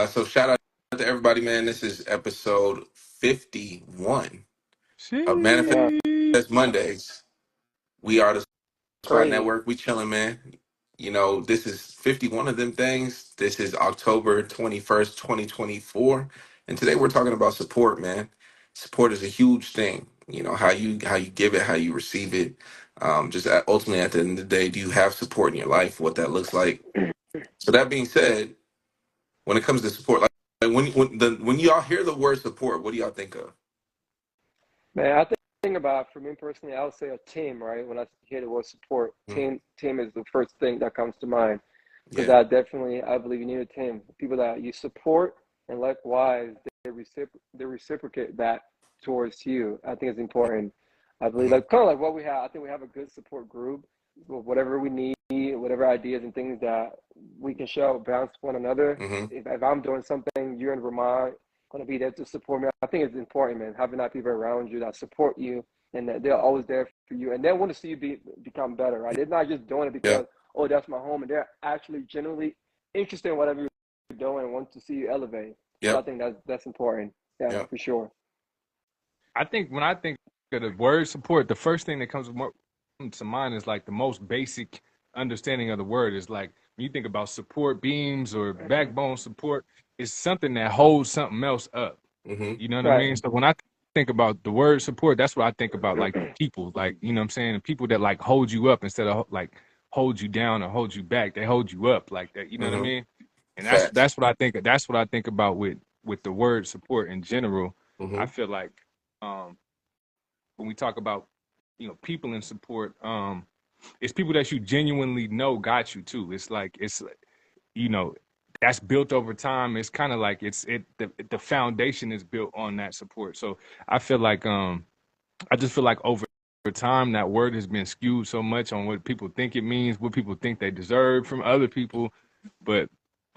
So shout out to everybody, man. This is episode 51 of Manifest Yeah, Mondays. We are the Spot crazy. Network. We chilling, man. This is 51 of them things. This is October 21st, 2024. And today we're talking about support, man. Support is a huge thing. How you give it, how you receive it. Ultimately at the end of the day, do you have support in your life? What that looks like. So that being said, when it comes to support, like when y'all hear the word support, what do y'all think of? Man, I think about for me personally, I would say a team, right? When I hear the word support, Mhm. team is the first thing that comes to mind because Yeah. I believe you need a team, people that you support, and likewise they reciprocate that towards you. I think it's important. I believe Hmm. like kind of like what we have. I think we have a good support group. Whatever we need, whatever ideas and things that we can show, bounce one another. Hmm. If I'm doing something, you're in Vermont, going to be there to support me. I think it's important, man, having that people around you that support you and that they're always there for you, and they want to see you become better, right? They're not just doing it Yeah. because, oh, that's my home, and they're actually genuinely interested in whatever you're doing and want to see you elevate. So I Yep. think that's important. Yeah, Yep. for sure. I think when I think of the word support, the first thing that comes to mind is like the most basic understanding of the word is like when you think about support beams or backbone support, it's something that holds something else up. Hmm. You know what I Right. mean? So when I think about the word support, that's what I think about, like the people, like, you know what I'm saying? The people that like hold you up instead of like hold you down or hold you back. They hold you up like that. You know what I Hmm. mean? And that's Facts. that's what I think. That's what I think about with the word support in general. I Hmm. feel like um, when we talk about people in support, it's people that you genuinely know got you too. It's like you know that's built over time. It's kind of like the foundation is built on that support. So I feel like I just feel like over time that word has been skewed so much on what people think it means, what people think they deserve from other people, but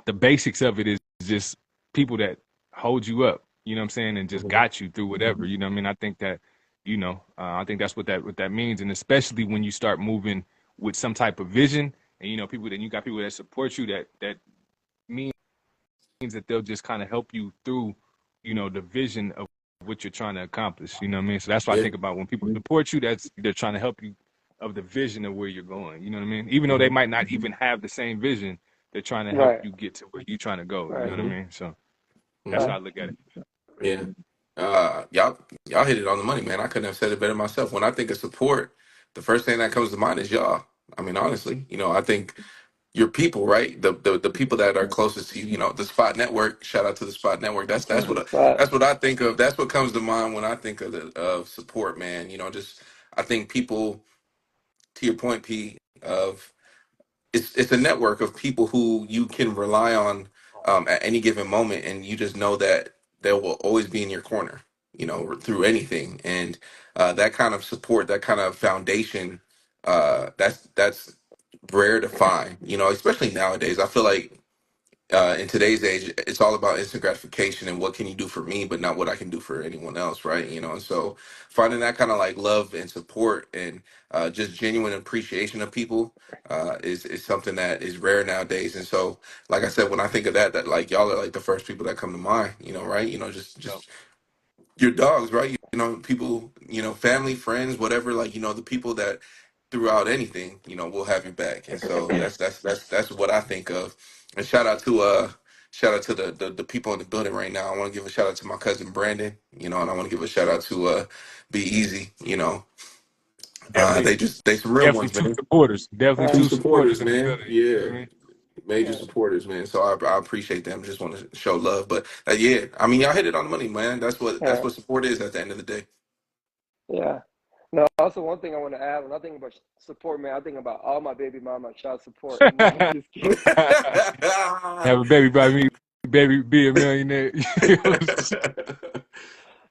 the basics of it is just people that hold you up, you know what I'm saying, and just Hmm. got you through whatever, you know what I mean? I think that, I think that's what that means. And especially when you start moving with some type of vision and people that you got people that support you that means that they'll just kind of help you through, the vision of what you're trying to accomplish. You know what I mean? So that's what I Yeah. think about when people support you, that's they're trying to help you of the vision of where you're going. You know what I mean? Even though they Hmm. might not even have the same vision, they're trying to help Right. you get to where you're trying to go. You know Right. what I Hmm. mean? So that's Hmm. how Right. I look at it. Yeah. Y'all hit it on the money, man. I couldn't have said it better myself. When I think of support, the first thing that comes to mind is y'all. I mean, honestly, I think your people, right? The people that are closest to you. The Spot Network. Shout out to the Spot Network. But That's what I think of. That's what comes to mind when I think of support, man. Just I think people, to your point, P, of it's a network of people who you can rely on at any given moment, and you just know that they will always be in your corner, through anything. And that kind of support, that kind of foundation, that's rare to find. Especially nowadays. I feel like in today's age, it's all about instant gratification and what can you do for me, but not what I can do for anyone else, right? And so finding that kind of like love and support and just genuine appreciation of people is something that is rare nowadays. And so, like I said, when I think of that like y'all are like the first people that come to mind, right? So Just your dogs, right? People, family, friends, whatever. Like the people that throughout anything, will have your back. And so that's what I think of. And shout out to the people in the building right now. I want to give a shout out to my cousin Brandon, and I want to give a shout out to Be Easy. definitely, They some real definitely ones, two man. supporters. Definitely right. Two two supporters supporters, in the man. building. You know Yeah. what I mean? Major Yeah. supporters, man. So I appreciate them. Just want to show love. But yeah, I mean, y'all hit it on the money, man. That's Yeah. what support is at the end of the day. Yeah. No, also one thing I want to add when I think about support, man, I think about all my baby mama child support. No, I'm just kidding. Have a baby by me, baby, be a millionaire.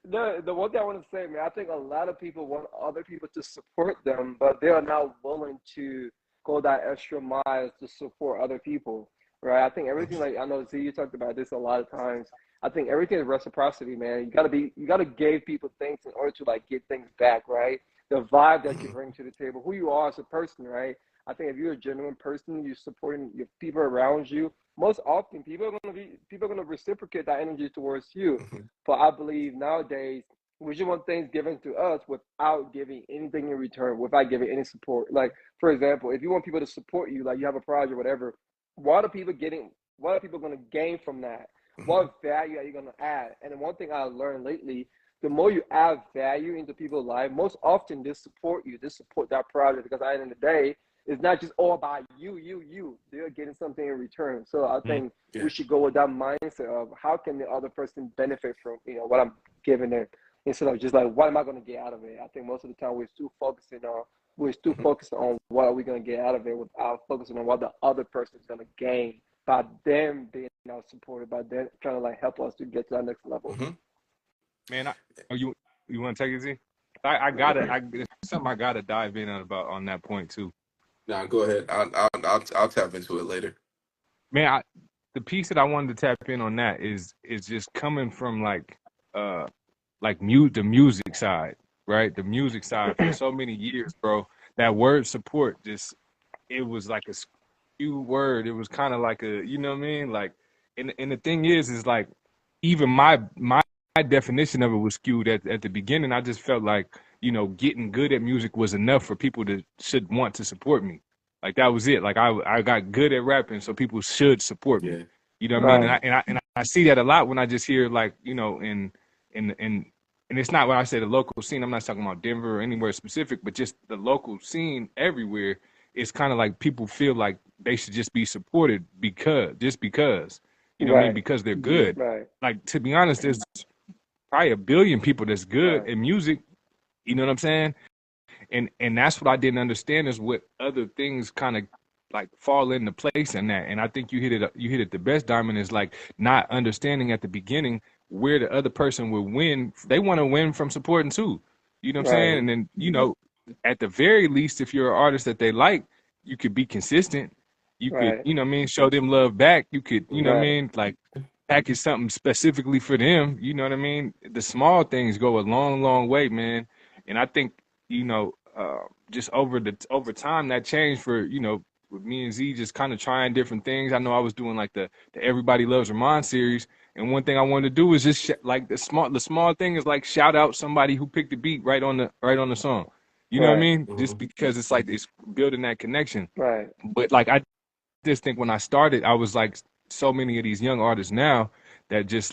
The one thing I want to say, man, I think a lot of people want other people to support them, but they are not willing to go that extra mile to support other people, right? I think everything, like I know Z, you talked about this a lot of times. I think everything is reciprocity, man. You gotta give people things in order to like get things back, right? The vibe that you Mhm. bring to the table, who you are as a person, right? I think if you're a genuine person, you're supporting your people around you. Most often, people are gonna reciprocate that energy towards you. Mhm. But I believe nowadays we just want things given to us without giving anything in return, without giving any support. Like, for example, if you want people to support you, like you have a project, whatever, what are people getting? What are people going to gain from that? Mhm. What value are you going to add? And one thing I learned lately, the more you add value into people's life, most often they support you, they support that project, because at the end of the day, it's not just all about you. They're getting something in return. So I think Yeah. we should go with that mindset of how can the other person benefit from what I'm giving them, instead of just like what am I going to get out of it. I think most of the time we're still Mhm. focused on what are we going to get out of it without focusing on what the other person is going to gain by them being supported, by them trying to like help us to get to that next level. Mhm. Man, oh, you want to take it, Z? I gotta, it's something I gotta dive in on that point too. Now go ahead. I'll tap into it later. Man, the piece that I wanted to tap in on that is just coming from uh the music side, right? The music side for so many years, bro. That word support just, it was like a skew word. It was kind of like a, you know what I mean? Like, and the thing is like, even my definition of it was skewed at the beginning. I just felt like, getting good at music was enough for people to should want to support me. Like that was it. Like I got good at rapping, so people should support me. Yeah. You know what I mean? Right, And I see that a lot when I just hear, like, in and it's not when I say the local scene. I'm not talking about Denver or anywhere specific, but just the local scene everywhere. It's kind of like people feel like they should just be supported because, you know what I mean? right, Because they're good. right, Like, to be honest, there's probably a billion people that's good right, in music. You know what I'm saying? And that's what I didn't understand, is what other things kind of like fall into place in that. And I think you hit it the best, Diamond, is like not understanding at the beginning where the other person will win. They want to win from supporting too. You know what I'm saying? right, And then, at the very least, if you're an artist that they like, you could be consistent. You could, right, what I mean, show them love back. You could, what I Mhm. right, mean, like package something specifically for them. You know what I mean? The small things go a long, long way, man. And I think, just over time that changed for, with me and Z just kind of trying different things. I know I was doing like the Everybody Loves Ramond series, and one thing I wanted to do was just like the small thing is like shout out somebody who picked the beat right on the song. You know what I right, mean? Just Mhm. because it's like it's building that connection. right, But like I just think when I started, I was like so many of these young artists now that just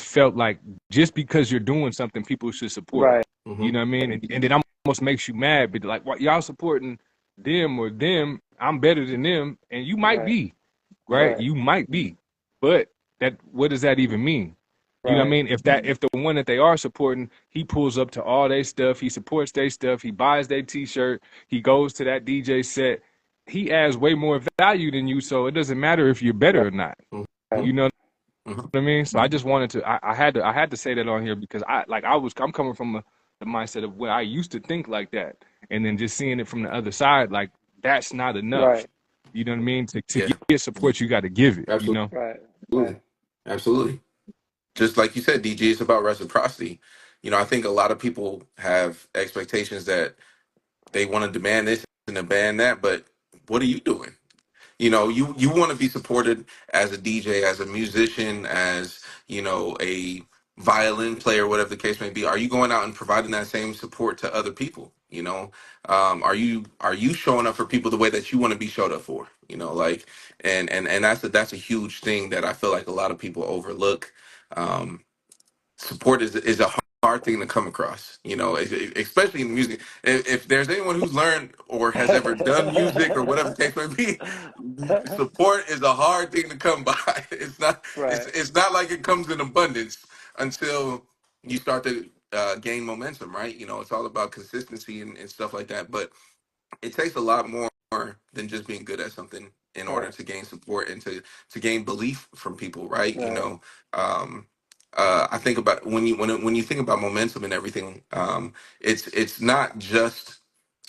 felt like just because you're doing something, people should support. right, You Mhm. know what I mean? And it almost makes you mad, but like, what y'all supporting them or them? I'm better than them, and you might right, be, right? right, You might be, but that, what does that even mean? You know what I right, mean? If the one that they are supporting, he pulls up to all their stuff, he supports their stuff, he buys their T-shirt, he goes to that DJ set, he adds way more value than you. So it doesn't matter if you're better or not. right, You Mhm. know Mhm. what I mean? So I just wanted to, I had to say that on here because I'm coming from the mindset of where I used to think like that, and then just seeing it from the other side, like that's not enough. right, You know what I mean? To Yeah. get support, you got to give it. You Absolutely. know? right, right, Absolutely. Absolutely. Just like you said, DG, it's about reciprocity. I think a lot of people have expectations that they want to demand this and demand that, but what are you doing? You want to be supported as a DJ, as a musician, as a violin player, whatever the case may be. Are you going out and providing that same support to other people? Are you showing up for people the way that you want to be showed up for? Like, and that's a huge thing that I feel like a lot of people overlook. Support is a hard thing to come across, especially in music. If there's anyone who's learned or has ever done music or whatever the case may be, support is a hard thing to come by. It's not it's right, it's not like it comes in abundance until you start to gain momentum, right? It's all about consistency and stuff like that. But it takes a lot more than just being good at something in order right, to gain support and to gain belief from people, right? right, Um, I think about when you think about momentum and everything, it's not just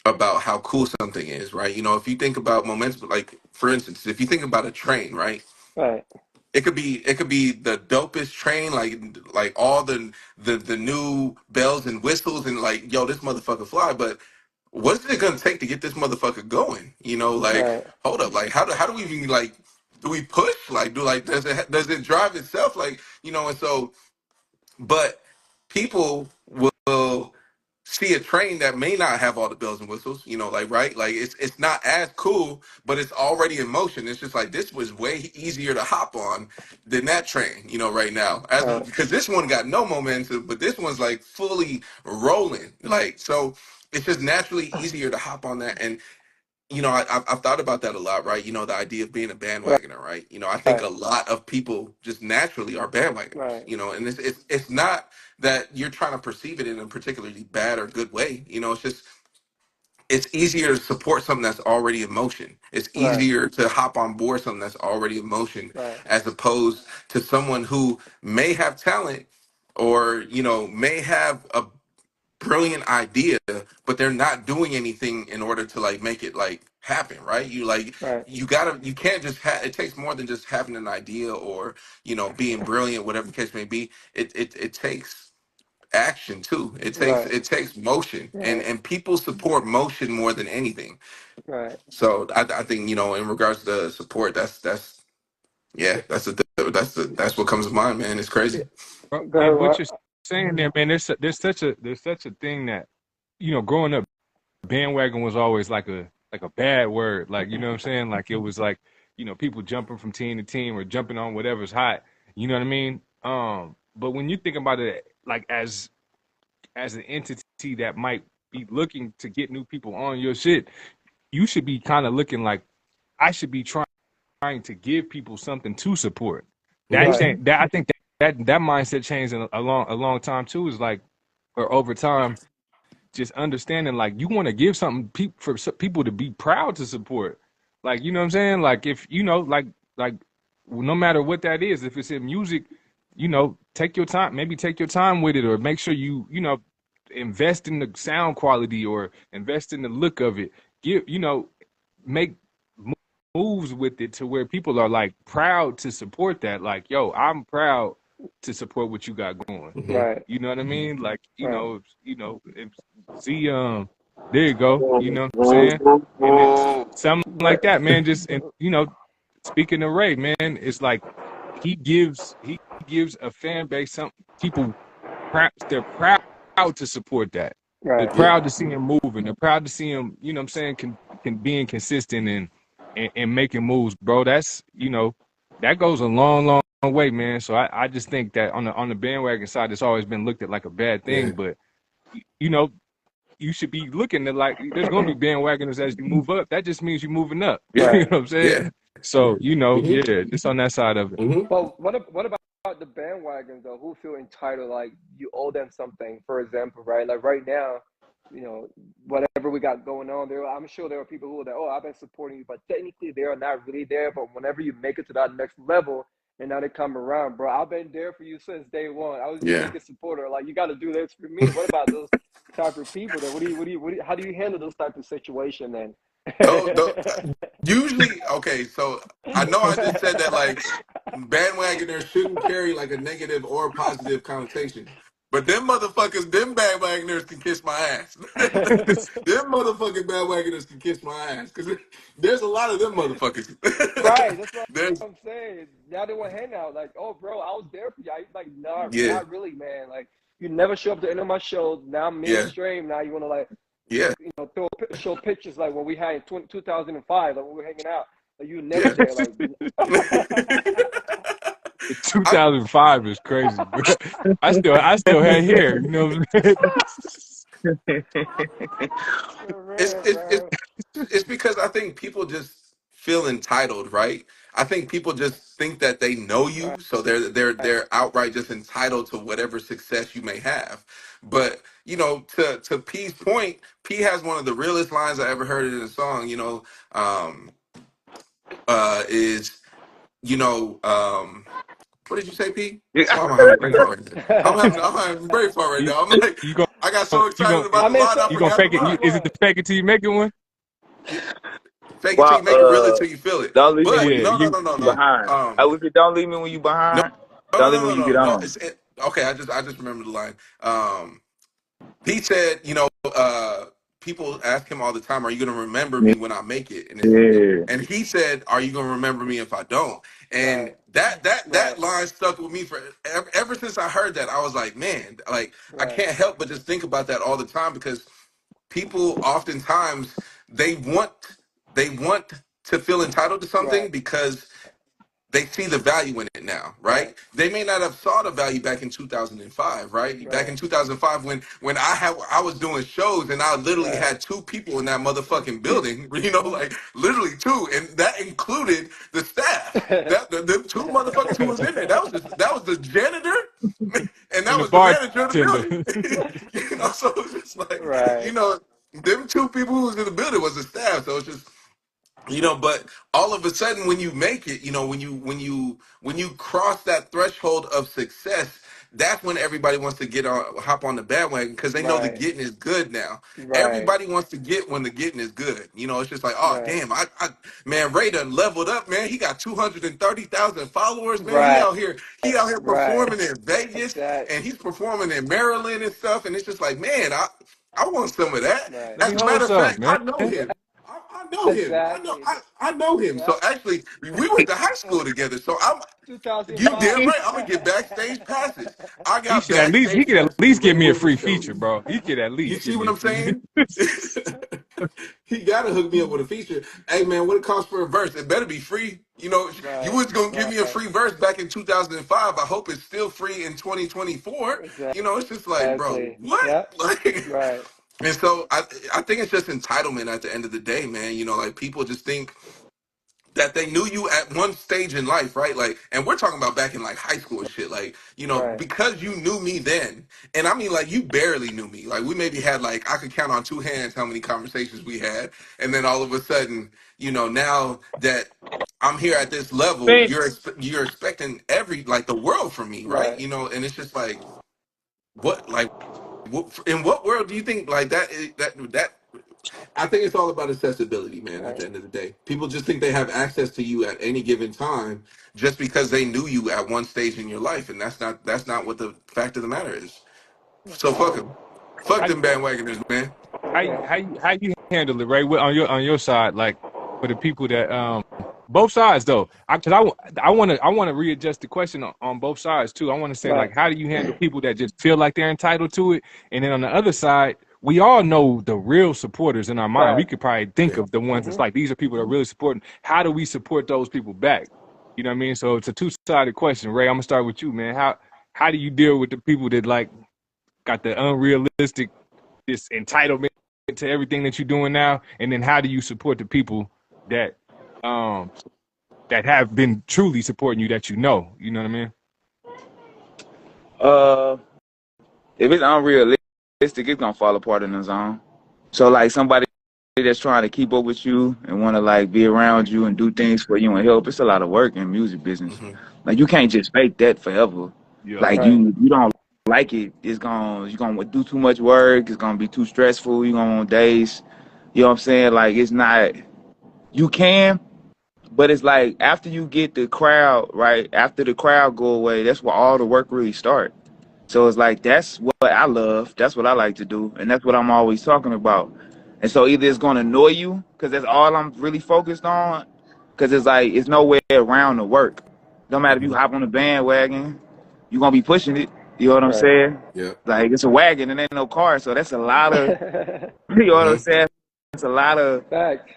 about how cool something is, right? If you think about momentum, like for instance, if you think about a train, right? right, It could be the dopest train, like all the new bells and whistles and like, yo, this motherfucker fly, but what's it gonna take to get this motherfucker going? You know, like, right, hold up, like how do we even like, do we push? Like, does it drive itself? Like, you know, and so, but people will see a train that may not have all the bells and whistles, you know, like, right, like it's not as cool, but it's already in motion. It's just like, this was way easier to hop on than that train, you know, right now, as right, because this one got no momentum, but this one's like fully rolling, like, so it's just naturally easier to hop on that. And you know, I've thought about that a lot, right? You know, the idea of being a right, bandwagoner, right? You know, I think right, a lot of people just naturally are bandwagoners, right, you know, and it's not that you're trying to perceive it in a particularly bad or good way. You know, it's just, it's easier to support something that's already in motion. It's right, easier to hop on board something that's already in motion, right, as opposed to someone who may have talent, or, you know, may have a brilliant idea, but they're not doing anything in order to like make it like happen, right? You like, right, you can't just it takes more than just having an idea, or, you know, being brilliant, whatever the case may be. It takes action too. right, It takes motion, right, and people support motion more than anything. right. So I think, you know, in regards to support, that's yeah, that's what comes to mind, man. It's Yeah, crazy. go ahead, And what Rob. you're saying there, man, there's such a thing that, growing up, bandwagon was always like a bad word. Like, you know what I'm saying? Like, it was like, people jumping from team to team or jumping on whatever's hot. You know what I mean? But when you think about it, like, as an entity that might be looking to get new people on your shit, you should be kind of looking like, I should be trying to give people something to support. That Right, change, that I think that mindset changed in a long time too. Is like, or over time, just understanding like, you want to give something for people to be proud to support. Like, you know what I'm saying? Like, if like no matter what that is, if it's in music, take your time, maybe take your time with it, or make sure invest in the sound quality, or invest in the look of it. Give, make moves with it to where people are like proud to support that. Like, yo, I'm proud to support what you got going. Hmm. right, You know what I mean? Like, right, if see, there you go. You know what I'm saying? And it's something like but that, man. Just, and speaking of Ray, man, it's like he gives a fan base, some people, they're proud to support that. They're right, Yeah. proud to see him moving. They're proud to see him, you know what I'm saying, can being consistent and making moves, bro. That's, that goes a long, long way, man. So I just think that on the bandwagon side, it's always been looked at like a bad Yeah. thing, but you know, you should be looking at, like, there's gonna be bandwagoners as you move up. That just means you're moving up. Yeah. You right. know what I'm saying? Yeah. So, Hmm. yeah, just on that side of it. Hmm. But what about the bandwagons though? Who feel entitled, like you owe them something? For example, right? Like right now, whatever we got going on there, I'm sure there are people who are like, oh, I've been supporting you, but technically they are not really there. But whenever you make it to that next level, and now they come around, bro, I've been there for you since day one. I was your Yeah. biggest supporter. Like, you got to do this for me. What about those type of people? Then how do you handle those type of situation then? Though, usually, okay, so I know I just said that like bandwagoners shouldn't carry like a negative or positive connotation. But them bandwagoners can kiss my ass. Them motherfucking bandwagoners can kiss my ass. Because there's a lot of them motherfuckers. Right, that's what There's, I'm saying. Now they want to hang out. Like, oh, bro, I was there for you. I like, yeah, not really, man. Like, you never show up to any of my shows. Now I'm yeah, mainstream. Now you want to like, yeah, show pictures like when we had in 2005, like when we were hanging out. Like, you never yeah. there. Like, 2005 is crazy, bro. I still had hair. You know what I'm saying? for it's real, it's it's bro. it's because I think people just feel entitled, right? I think people just think that they know Right, you, so they're outright just entitled to whatever success you may have. But you know, to P's point, P has one of the realest lines I ever heard in a song. Um, is you know, what did you say, P? Why am I having a brain fart right now? I'm having a brain fart right You now. I'm like, you gonna I got so you excited gonna about I the mean, line, so I you gonna forgot the fake it? line. Is it the what? fake it till you make it one? Fake it till Well, you make it, real it till you feel it. don't leave me But when Yeah, no, no, you no, no, you no. behind. I would say don't leave me when you No, behind. no, Don't no, leave me no, when you no, get no, no. on. Okay. I just remembered the line. He said, he people ask him all the time, "Are you gonna remember me when I make it?" Yeah. And he said, "Are you gonna remember me if I don't?" And Right. that Right. line stuck with me for ever since I heard that. I was like, man, like I Right. can't help but just think about that all the time because people oftentimes they want they want to feel entitled to something Right. because they see the value in it now, Right. right? They may not have saw the value back in 2005, right? Back Right. in 2005 when I was doing shows and I literally Right. had two people in that motherfucking building, you know, like literally two, and that included the staff. That the two motherfuckers who was in there. That was the janitor and And that the was the manager of the bartender. building. You know, so it's just like, you Right. know, them two people who was in the building was the staff. So it's just but all of a sudden when you make it, when you cross that threshold of success, that's when everybody wants to hop on the bandwagon because they know the Right. getting is good now. Right. Everybody wants to get when the getting is good. It's just like, oh Right. damn, I man, Ray done leveled up, man. He got 230,000 followers, man. Right. He out here Right. performing in Vegas and Exactly. he's performing in Maryland and stuff. And it's just like, man, I want some of that. Right. Let me As a hold matter of some, fact, man. I know him. I know him. Exactly. I know him. So Yep. actually, we went to high school together. So you damn 2005. right. I'm gonna get backstage passes. I He got should at least he backstage could at passes to least give Ray me a Williams free shows. feature, bro. He could at You least see give me what a I'm free. saying? He gotta hook me up with a feature. Hey man, what it costs for a verse? It better be free. You Right. was gonna give me a Right. free verse back in 2005. I hope it's still free in 2024. It's just like, bro, Exactly. what? Yep. Like, Right. and so I think it's just entitlement at the end of the day, man. Like people just think that they knew you at one stage in life, right? Like, and we're talking about back in like high school and shit. Like, Right. because you knew me then, and I mean, like, you barely knew me. Like, we maybe had like I could count on two hands how many conversations we had, and then all of a sudden, now that I'm here at this level, you're expecting the world from me, right? Right. And it's just like, like, in what world do you think like that? I think it's all about accessibility, man, at Right. the end of the day. People just think they have access to you at any given time just because they knew you at one stage in your life. And that's not what the fact of the matter is. So fuck them. Fuck How, them bandwagoners, man. Yeah. how you handle it, right? On your side, like for the people that both sides though, because I want to readjust the question on both sides too. I want to say Right. like, how do you handle people that just feel like they're entitled to it, and then on the other side, we all know the real supporters in our mind. We Right. could probably think Yeah. of the ones that's Mhm. like these are people that are really supporting. How do we support those people back? You know what I mean? So it's a two-sided question, Ray. I'm gonna start with you, man. How do you deal with the people that like got the unrealistic this entitlement to everything that you're doing now, and then how do you support the people that um that have been truly supporting you that you know what I mean? Uh, if it's unrealistic, it's gonna fall apart in the zone. So like somebody that's trying to keep up with you and want to like be around you and do things for you and help, it's a lot of work in music business. Hmm. Like you can't just fake that forever. Yeah. Like Right. you don't like it, you're gonna do too much work. It's gonna be too stressful. You're gonna want days. You know what I'm saying? Like it's not. You can, but it's like after you get the crowd right, after the crowd go away, that's where all the work really starts. So it's like that's what I love. That's what I like to do, and that's what I'm always talking about. And so either it's gonna annoy you because that's all I'm really focused on, because it's like it's nowhere around the work. No matter if you Hmm. hop on the bandwagon, you're gonna be pushing it. You know what I'm Right. saying? Yeah. Like it's a wagon and ain't no car, so that's a lot of you know what I'm Hmm. saying? It's a lot of Fact.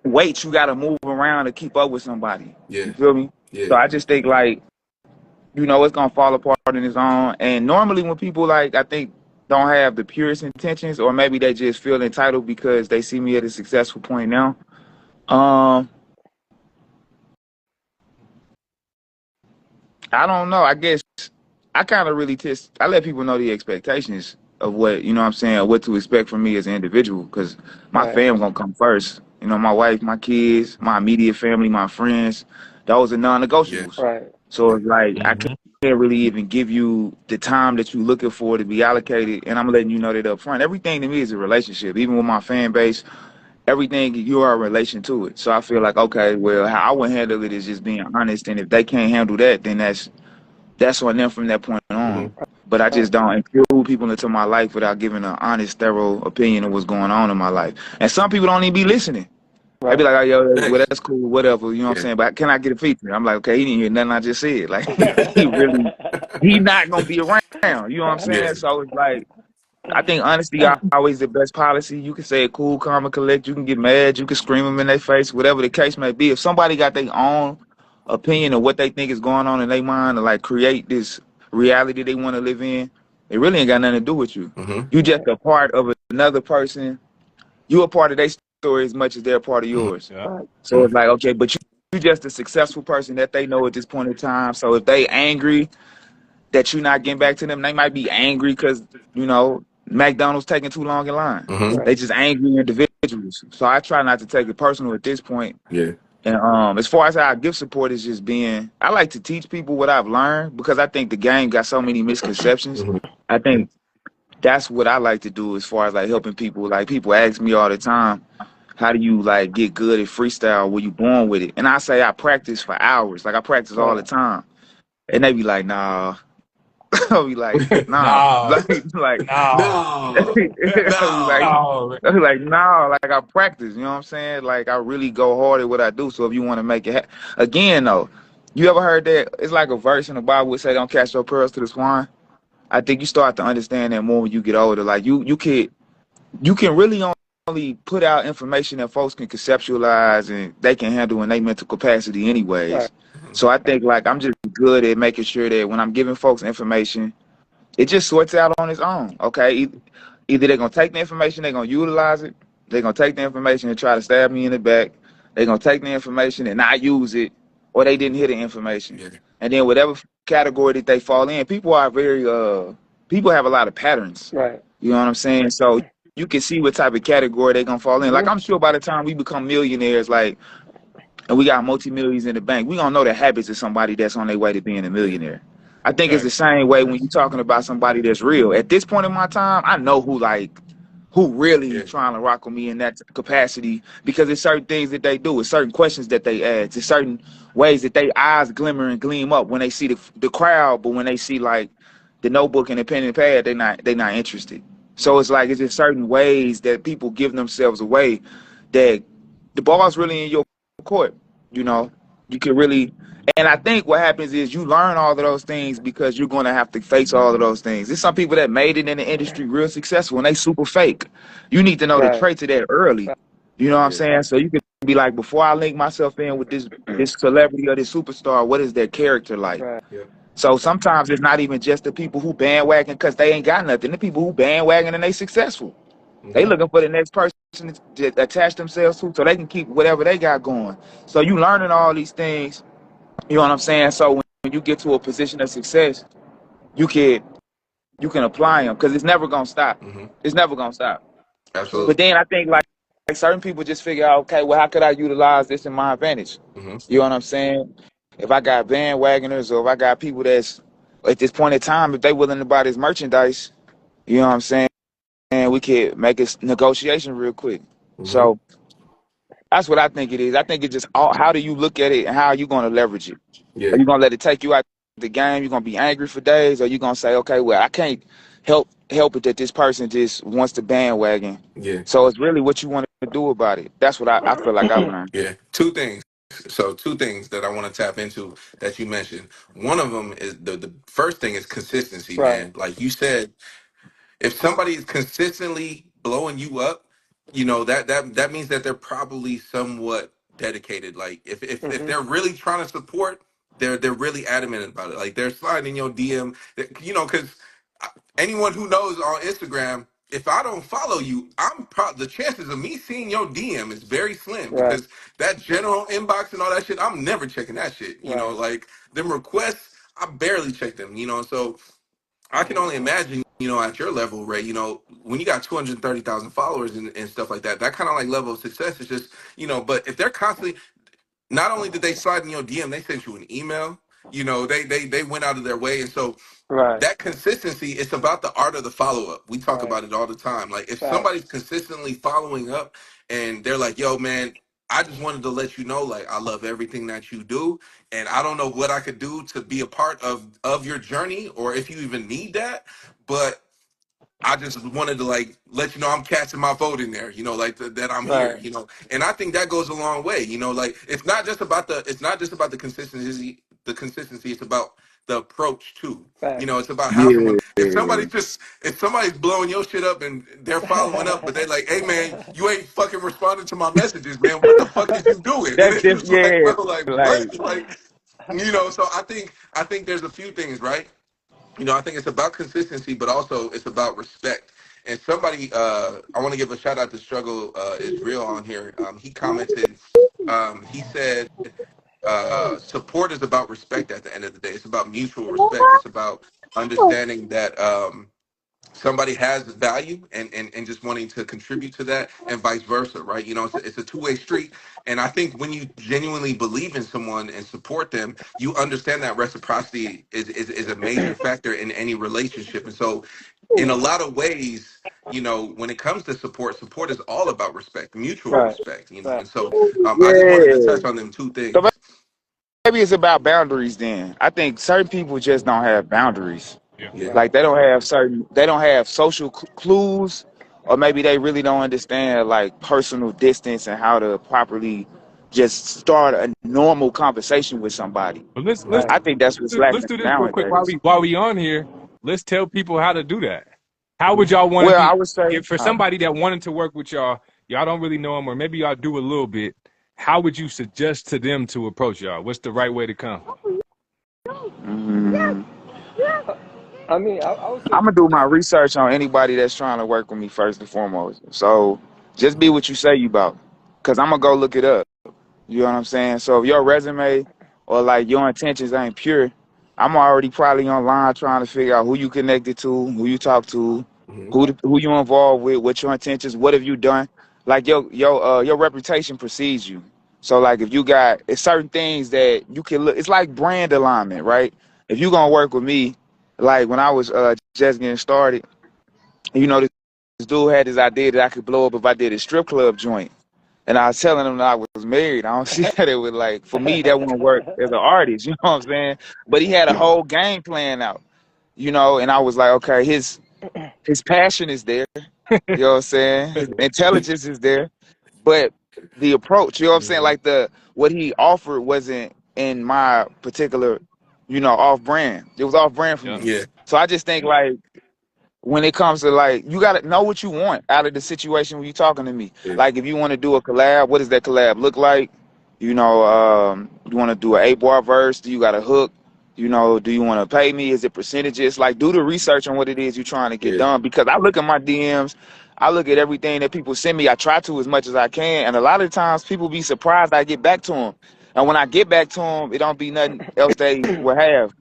weight you gotta move around to keep up with somebody. Yeah. You feel me? Yeah. So I just think like it's gonna fall apart in its own. And normally when people like I think don't have the purest intentions, or maybe they just feel entitled because they see me at a successful point now. Um, I don't know. I guess I kind of really test. I let people know the expectations of what what I'm saying, what to expect from me as an individual, because my Right. fam gonna come first. My wife, my kids, my immediate family, my friends. Those are Yeah. non-negotiables. Right. So it's like I Mm-hmm. can't really even give you the time that you're looking for to be allocated, and I'm letting you know that up front. Everything to me is a relationship. Even with my fan base, everything you are a relation to it. So I feel like okay, well, how I would handle it is just being honest, and if they can't handle that, then that's on them from that point Hmm. on. but I Right. just don't include people into my life without giving an honest, thorough opinion of what's going on in my life. And some people don't even be listening. They be Right. like, oh, yo, well, Thanks. that's cool, whatever, you know what I'm Yeah. saying? But can I get a feature? I'm like, okay, he didn't hear nothing I just said. Like, he not going to be around, you know what I'm Yeah. saying? So it's like, I think honesty always the best policy. You can say it cool, calm, and collect. You can get mad. You can scream them in their face, whatever the case may be. If somebody got their own opinion of what they think is going on in their mind to like create this reality they want to live in, it really ain't got nothing to do with you. Mm-hmm. You just a part of another person. You a part of their story as much as they're a part of Mm-hmm. yours. Yeah. Right. So it's like, okay, but you just a successful person that they know at this point in time. So if they angry that you're not getting back to them, they might be angry because, you know, McDonald's taking too long in line. Mm-hmm. Right. They just angry individuals. So I try not to take it personal at this point. Yeah. And as far as how I give support is just being, I like to teach people what I've learned because I think the game got so many misconceptions. Mm-hmm. I think that's what I like to do as far as like helping people. Like people ask me all the time, how do you like get good at freestyle? Were you born with it? And I say I practice for hours. Like I practice all the Right. time. And they be like, nah. I'll be like, nah. Nah, Like nah, No. I'll be like, No. no. I was like, no, like I practice, you know what I'm saying? Like I really go hard at what I do. So if you want to make it again though, you ever heard that it's like a verse in the Bible would say, "Don't cast your pearls to the swine." I think you start to understand that more when you get older. Like you can really only put out information that folks can conceptualize and they can handle in their mental capacity Right. anyways. Mm-hmm. So I think like I'm just good at making sure that when I'm giving folks information, it just sorts out on its own. Okay, either they're gonna take the information, they're gonna utilize it, they're gonna take the information and try to stab me in the back, they're gonna take the information and not use it, or they didn't hear the information. Yeah. And then whatever category that they fall in, people are very people have a lot of patterns. Right. You know what I'm saying? So you can see what type of category they're gonna fall in. Like Mm-hmm. I'm sure by the time we become millionaires, like and we got multi-millions in the bank, we gonna know the habits of somebody that's on their way to being a Yeah. millionaire. I think it's the Thanks. same way when you're talking about somebody that's real. At this point in my time, I know who really Yeah. trying to rock with me in that capacity because it's certain things that they do, it's certain questions that they ask, it's certain ways that they eyes glimmer and gleam up when they see the crowd, but when they see like the notebook and the pen and pad, they not interested. So it's like it's just certain ways that people give themselves away that the ball's really in your court. You know, you can really, and I think what happens is you learn all of those things because you're going to have to face all of those things. There's some people that made it in the industry real successful and they super fake. You need to know the Right. traits of that early. You know what I'm Yeah. saying? So you can be like, before I link myself in with this celebrity or this superstar, what is their character like? Right. Yeah. So sometimes it's not even just the people who bandwagon because they ain't got nothing. The people who bandwagon and they successful. They Mm-hmm. looking for the next person to attach themselves to so they can keep whatever they got going. So you learning all these things, you know what I'm saying? So when you get to a position of success, you can apply them because it's never gonna stop. Mm-hmm. It's never gonna stop. Absolutely. But then I think like certain people just figure out, okay, well, how could I utilize this in my advantage? Mm-hmm. You know what I'm saying? If I got bandwagoners or if I got people that's at this point in time, if they willing to buy this merchandise, you know what I'm saying? And we could make a negotiation real quick. Mm-hmm. So that's what I think it is. I think it's just all, how do you look at it and how are you going to leverage it? Are Yeah. you going to let it take you out the game? You're going to be angry for days? Or you going to say, okay, well, I can't help it that this person just wants to bandwagon. Yeah. So it's really what you want to do about it. That's what I feel like I've learned. Yeah. Two things. So two things that I want to tap into that you mentioned. One of them is the first thing is consistency, Right. man. Like you said, if somebody is consistently blowing you up, you know that means that they're probably somewhat dedicated. Like if Mm-hmm. they're really trying to support, they're really adamant about it. Like they're sliding in your DM, you know, because anyone who knows on Instagram, if I don't follow you, the chances of me seeing your DM is very slim Right. because that general inbox and all that shit, I'm never checking that shit. You know, Right. like them requests, I barely check them. You know, so I can only imagine, you know, at your level, Ray, you know, when you got 230,000 followers and stuff like that, that kind of like level of success is just, you know, but if they're constantly, not only did they slide in your DM, they sent you an email, you know, they went out of their way. And so Right. that consistency, it's about the art of the follow up. We talk Right. about it all the time. Like if Facts. somebody's consistently following up and they're like, yo, man, I just wanted to let you know, like, I love everything that you do, and I don't know what I could do to be a part of your journey, or if you even need that, but I just wanted to like let you know I'm casting my vote in there, like that I'm here, Right. and I think that goes a long way, like it's not just about the consistency, it's about the approach too. Facts. It's about how Yeah. someone, if somebody's blowing your shit up and they're following up, but they're like, hey man, you ain't fucking responding to my messages, man. What the fuck is you doing? And That's it's different. just like, Yeah. bro, like Like, what? Like, so I think there's a few things, right? I think it's about consistency, but also it's about respect. And somebody, I want to give a shout out to Struggle is Real on here. He commented, he said, support is about respect at the end of the day. It's about mutual respect. It's about understanding that somebody has value and just wanting to contribute to that, and vice versa, right? It's a two-way street. And I think when you genuinely believe in someone and support them, you understand that reciprocity is a major factor in any relationship. And so in a lot of ways, when it comes to support is all about respect, mutual Right. respect, and Right. so I just wanted to touch yeah. on them two So things. maybe it's about boundaries then. I think certain people just don't have boundaries. Yeah. Yeah, Right. Like they don't have social clues, or maybe they really don't understand like personal distance and how to properly just start a normal conversation with somebody. But let's Right. I think that's what's let's lacking do this real quick while nowadays. we on here. Let's tell people how to do that. How would y'all want to Well, be I would say, if for somebody that wanted to work with y'all? Y'all don't really know them, or maybe y'all do a little bit. How would you suggest to them to approach y'all? What's the right way to come? mm, I mean, I would say I'm gonna do my research on anybody that's trying to work with me first and foremost. So just be what you say you about, cause I'm gonna go look it up. You know what I'm saying? So if your resume or like your intentions ain't pure, I'm already probably online trying to figure out who you connected to, who you talk to, hmm who you involved with, what your intentions, what have you done? Like your reputation precedes you. So like if you got it's certain things that you can look, it's like brand alignment, right? If you gonna work with me, like when I was just getting started, this dude had this idea that I could blow up if I did a strip club joint. And I was telling him that I was married. I don't see that it would like for me that wouldn't work as an artist, you know what I'm saying? But he had a whole game plan out, and I was like, okay, his passion is there, you know what I'm saying? His intelligence is there, but the approach, you know what I'm saying? hmm Like the what he offered wasn't in my particular, off brand. It was off brand for Yeah. me. Yeah, So I just think like when it comes to like you gotta know what you want out of the situation when you talking to me. yeah, Like if you want to do a collab, what does that collab look like? You want to do an 8-bar verse? Do you got a hook? Do you want to pay me? Is it percentages? Like do the research on what it is you're trying to get yeah, done. Because I look at my DMs, I look at everything that people send me. I try to as much as I can, and a lot of times people be surprised I get back to them. And when I get back to them, it don't be nothing else they will have.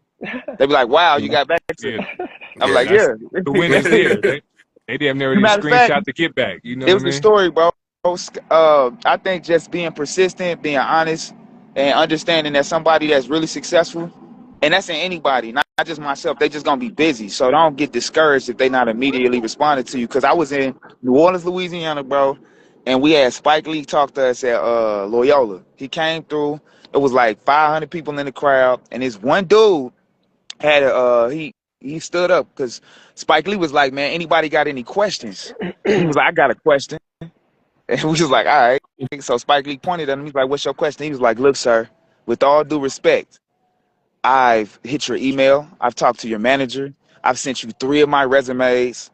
They be like, "Wow, you got back to Yeah. me." I'm like, yeah. That's "Yeah." the win is there. They damn near already Matter of fact, screenshot the get back. You know it what I was the mean? story, bro. I think just being persistent, being honest, and understanding that somebody that's really successful, and that's in anybody, not just myself, they just gonna be busy. So don't get discouraged if they not immediately responding to you. Cause I was in New Orleans, Louisiana, bro, and we had Spike Lee talk to us at Loyola. He came through. It was like 500 people in the crowd, and this one dude had he stood up because Spike Lee was like, "Man, anybody got any questions?" He was like, "I got a question." And we was like, all right. So Spike Lee pointed at him. He's like, what's your question? He was like, look, sir, with all due respect, I've hit your email. I've talked to your manager. I've sent you 3 of my resumes.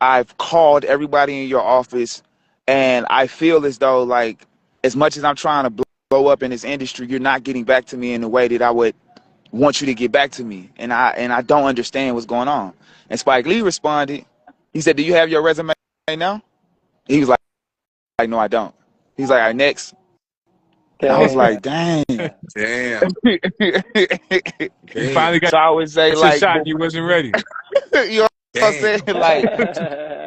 I've called everybody in your office. And I feel as though, like, as much as I'm trying to blow up in this industry, you're not getting back to me in the way that I would want you to get back to me. And I don't understand what's going on. And Spike Lee responded. He said, do you have your resume now? He was like, no, I don't. He's like, all right, next. And I was Dang. like, dang. Damn, You damn, finally got So I would say, your like, shot and you wasn't ready. you know what I'm saying? damn. Like,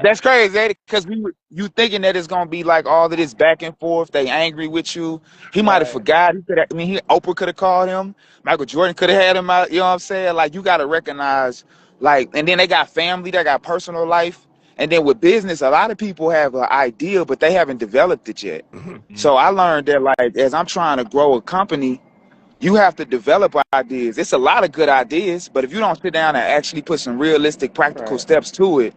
that's crazy, because you thinking that it's gonna be like all of this back and forth. They angry with you. He might have Right. forgot. Oprah could have called him. Michael Jordan could have had him out. You know what I'm saying? Like, you gotta recognize, like, and then they got family. They got personal life, And then with business, a lot of people have an idea, but they haven't developed it yet. Mm-hmm. So I learned that, like, as I'm trying to grow a company, you have to develop ideas. It's a lot of good ideas, but if you don't sit down and actually put some realistic, practical Right. steps to it,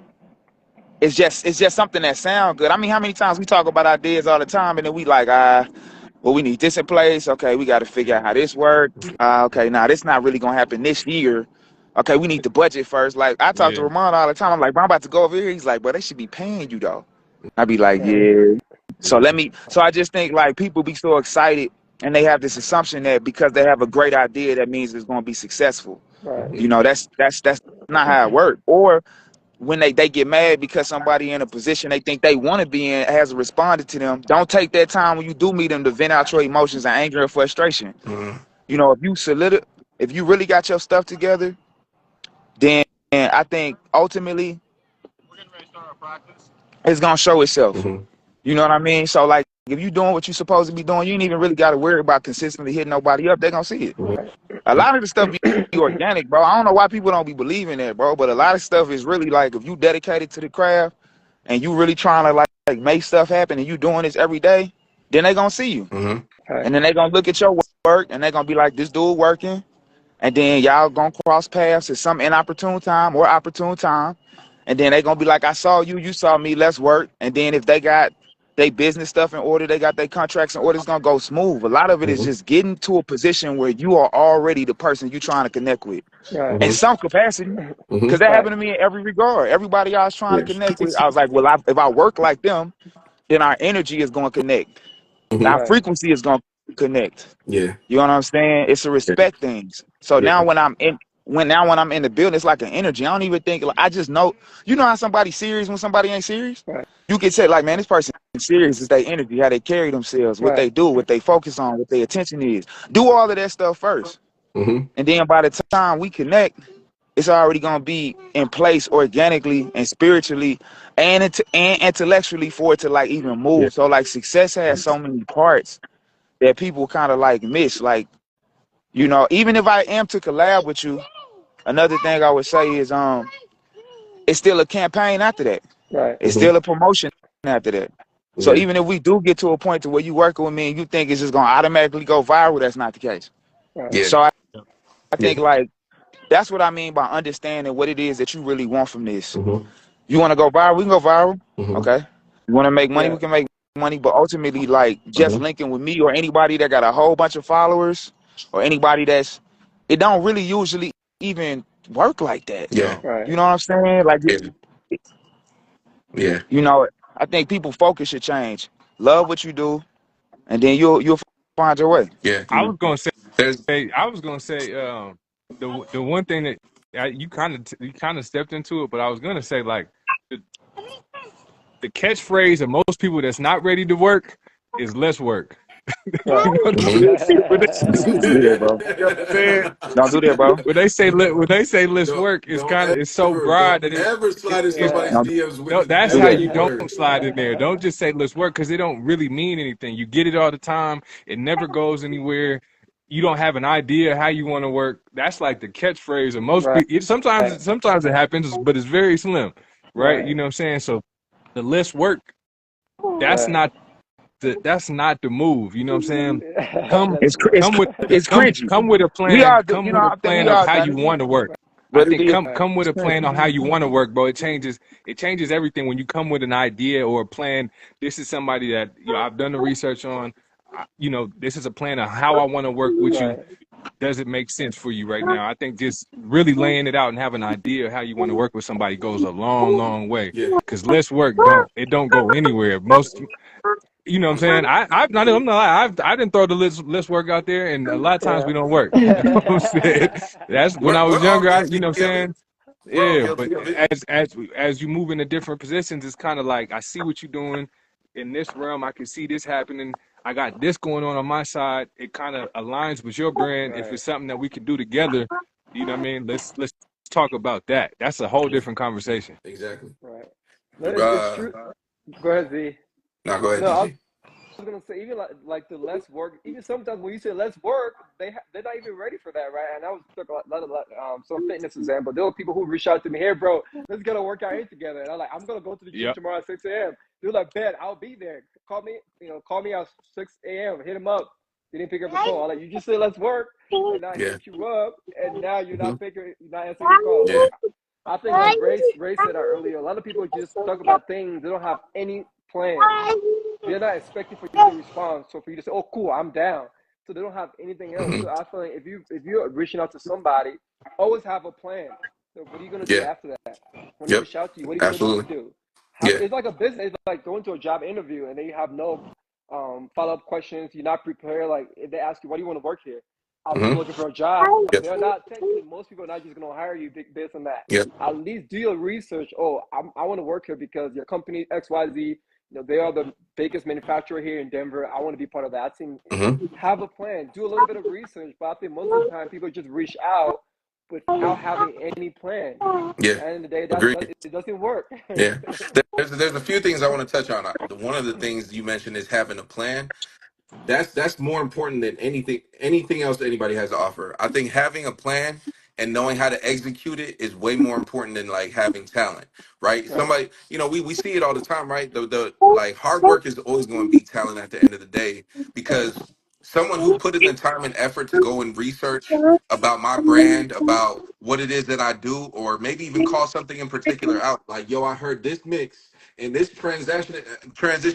it's just something that sounds good. I mean, how many times we talk about ideas all the time, and then we like, well, we need this in place. Okay, we got to figure out how this works. Okay, now this not really gonna happen this year. Okay, we need the budget first. Like I talk to Yeah. Ramond all the time. I'm like, bro, I'm about to go over here. He's like, bro, they should be paying you though. I be like, Right. yeah. So I just think like people be so excited and they have this assumption that because they have a great idea, that means it's gonna be successful. Right. You know, that's not how it works. Or when they get mad because somebody in a position they think they want to be in hasn't responded to them, don't take that time when you do meet them to vent out your emotions and anger and frustration. Mm-hmm. You know, if you really got your stuff together, then I think ultimately it's gonna show itself. Mm-hmm. You know what I mean? So like if you doing what you're supposed to be doing, you ain't even really gotta worry about consistently hitting nobody up. They're gonna see it. Mm-hmm. Right. A lot of the stuff be organic, bro. I don't know why people don't be believing that, bro. But a lot of stuff is really like if you dedicated to the craft and you really trying to like make stuff happen and you doing this every day, then they gonna see you. Mm-hmm. Right. And then they gonna look at your work and they gonna be like, this dude working. And then y'all gonna cross paths at some inopportune time or opportune time. And then they gonna be like, I saw you, you saw me, let's work. And then if they got their business stuff in order, they got their contracts in order, it's gonna go smooth. A lot of it is just getting to a position where you are already the person you're trying to connect with Right. in some capacity. Mm-hmm. Because that Right. happened to me in every regard. Everybody I was trying to Yeah. connect with, I was like, well, if I work like them, then our energy is gonna connect. Mm-hmm. Our Right. frequency is gonna connect. Yeah. You know what I'm saying? It's a Yeah. respect things. So Yeah. now when I'm in the building, it's like an energy. I don't even think like I just know. You know how somebody's serious when somebody ain't serious? Right. You can say like, man, this person is serious. It's their energy, how they carry themselves, what Right. they do, what they focus on, what their attention is. Do all of that stuff first. Mm-hmm. And then by the time we connect, it's already gonna be in place organically and spiritually and intellectually for it to like even Yeah. move. So like success has so many parts that people kind of like miss. Like, you know, even if I am to collab with you, another thing I would say is it's still a campaign after that. Right. It's Mm-hmm. still a promotion after that. So Yeah. even if we do get to a point to where you working with me and you think it's just gonna automatically go viral, that's not the case. Right. Yeah. So I Yeah. think like that's what I mean by understanding what it is that you really want from this. Mm-hmm. You want to go viral, we can go viral. Mm-hmm. Okay. You want to make money, Yeah. we can make money. But ultimately, like just Mm-hmm. linking with me or anybody that got a whole bunch of followers or anybody it don't really usually even work like that. Yeah. No. Right. You know what I'm saying? Like, Yeah. Yeah. you know, I think people focus should change. Love what you do, and then you'll find your way. Yeah. I was gonna say, There's. I was gonna say, the one thing that you kind of stepped into it, but I was gonna say like the, the catchphrase of most people that's not ready to work is less work. Right. You know what I'm Mhm. saying? When they, Don't do that, bro. you know what I'm saying? Don't do that, bro. When they say less Don't work, don't it's so broad don't that ever slide in it's somebody's Yeah. Don't DMs with no, the that's do how that. you negative don't word. slide in there. Don't just say let's work because it don't really mean anything. You get it all the time. It never goes anywhere. You don't have an idea how you want to work. That's like the catchphrase of most Right. people. Sometimes it happens, but it's very slim, right? You Right. know what I'm saying? So the less work, that's Right. not that's not the move. You know what I'm saying? Come Let's work. It's cringy. come with a We plan. all do. Come You know, with a I think we plan of all how done you it. want to work. I But think it Right. come with it's a cringy. plan on how you want to work, bro. It changes everything when you come with an idea or a plan. This is somebody that I've done the research on. This is a plan of how I want to work with you. Right. Does it make sense for you right now? I think just really laying it out and having an idea of how you want to work with somebody goes a long, long way. Yeah. Cause less work don't go anywhere. Most you know what I'm saying? I'm not I didn't throw the list work out there and a lot of times Yeah. we don't work. You know what I'm saying? That's when I We're was all younger, you guilty know what of I'm it. saying? We're all Yeah, but guilty of it. as you move into different positions, it's kind of like I see what you're doing in this realm. I can see this happening. I got this going on my side. It kind of aligns with your brand. If Right. it's something that we can do together, you know what I mean? Let's talk about that. That's a whole Yeah. different conversation. Exactly. Right. No, it's true. Go ahead, Z. Now go ahead, No, DG. was gonna say, even like the less work. Even sometimes when you say less work, they're not even ready for that, right? And I was took a lot of some fitness example. There were people who reached out to me, "Hey, bro, let's get a workout in together." And I'm like, "I'm gonna go to the gym Yep. tomorrow at 6 a.m." They're like, "Bet, I'll be there. Call me, call me at 6 a.m. Hit him up." They didn't pick up the phone. I'm like, "You just said let's work, and I Yeah. hit you up, and now Hmm. you're not answering the call." Yeah. So I think like Ray said that earlier. A lot of people just talk about things. They don't have any plan. They're not expecting for you to respond. So for you to say, "Oh, cool, I'm down," so they don't have anything else. Hmm. So I feel like if you're reaching out to somebody, always have a plan. So what are you gonna do Yeah. after that? When they Yep. reach out to you, what are you gonna do? Absolutely. Yeah. It's like a business. It's like going to a job interview and then you have no follow up questions. You're not prepared. Like if they ask you, "Why do you want to work here?" I'm just Hmm. looking for a job. Yep. They're not technically. Most people are not just gonna hire you based on that. Yep. At least do your research. Oh, I want to work here because your company XYZ. They are the biggest manufacturer here in Denver. I want to be part of that. I think Hmm. have a plan. Do a little bit of research. But I think most of the time people just reach out without having any plan. Yeah. At the end of the day, Agreed. it doesn't work. Yeah. There's a few things I want to touch on. One of the things you mentioned is having a plan. That's more important than anything else that anybody has to offer. I think having a plan and knowing how to execute it is way more important than like having talent, right? Right. Somebody, we see it all the time, right? The like hard work is always going to be talent at the end of the day, because someone who put in the time and effort to go and research about my brand, about what it is that I do, or maybe even call something in particular out, like, yo, I heard this mix and this transition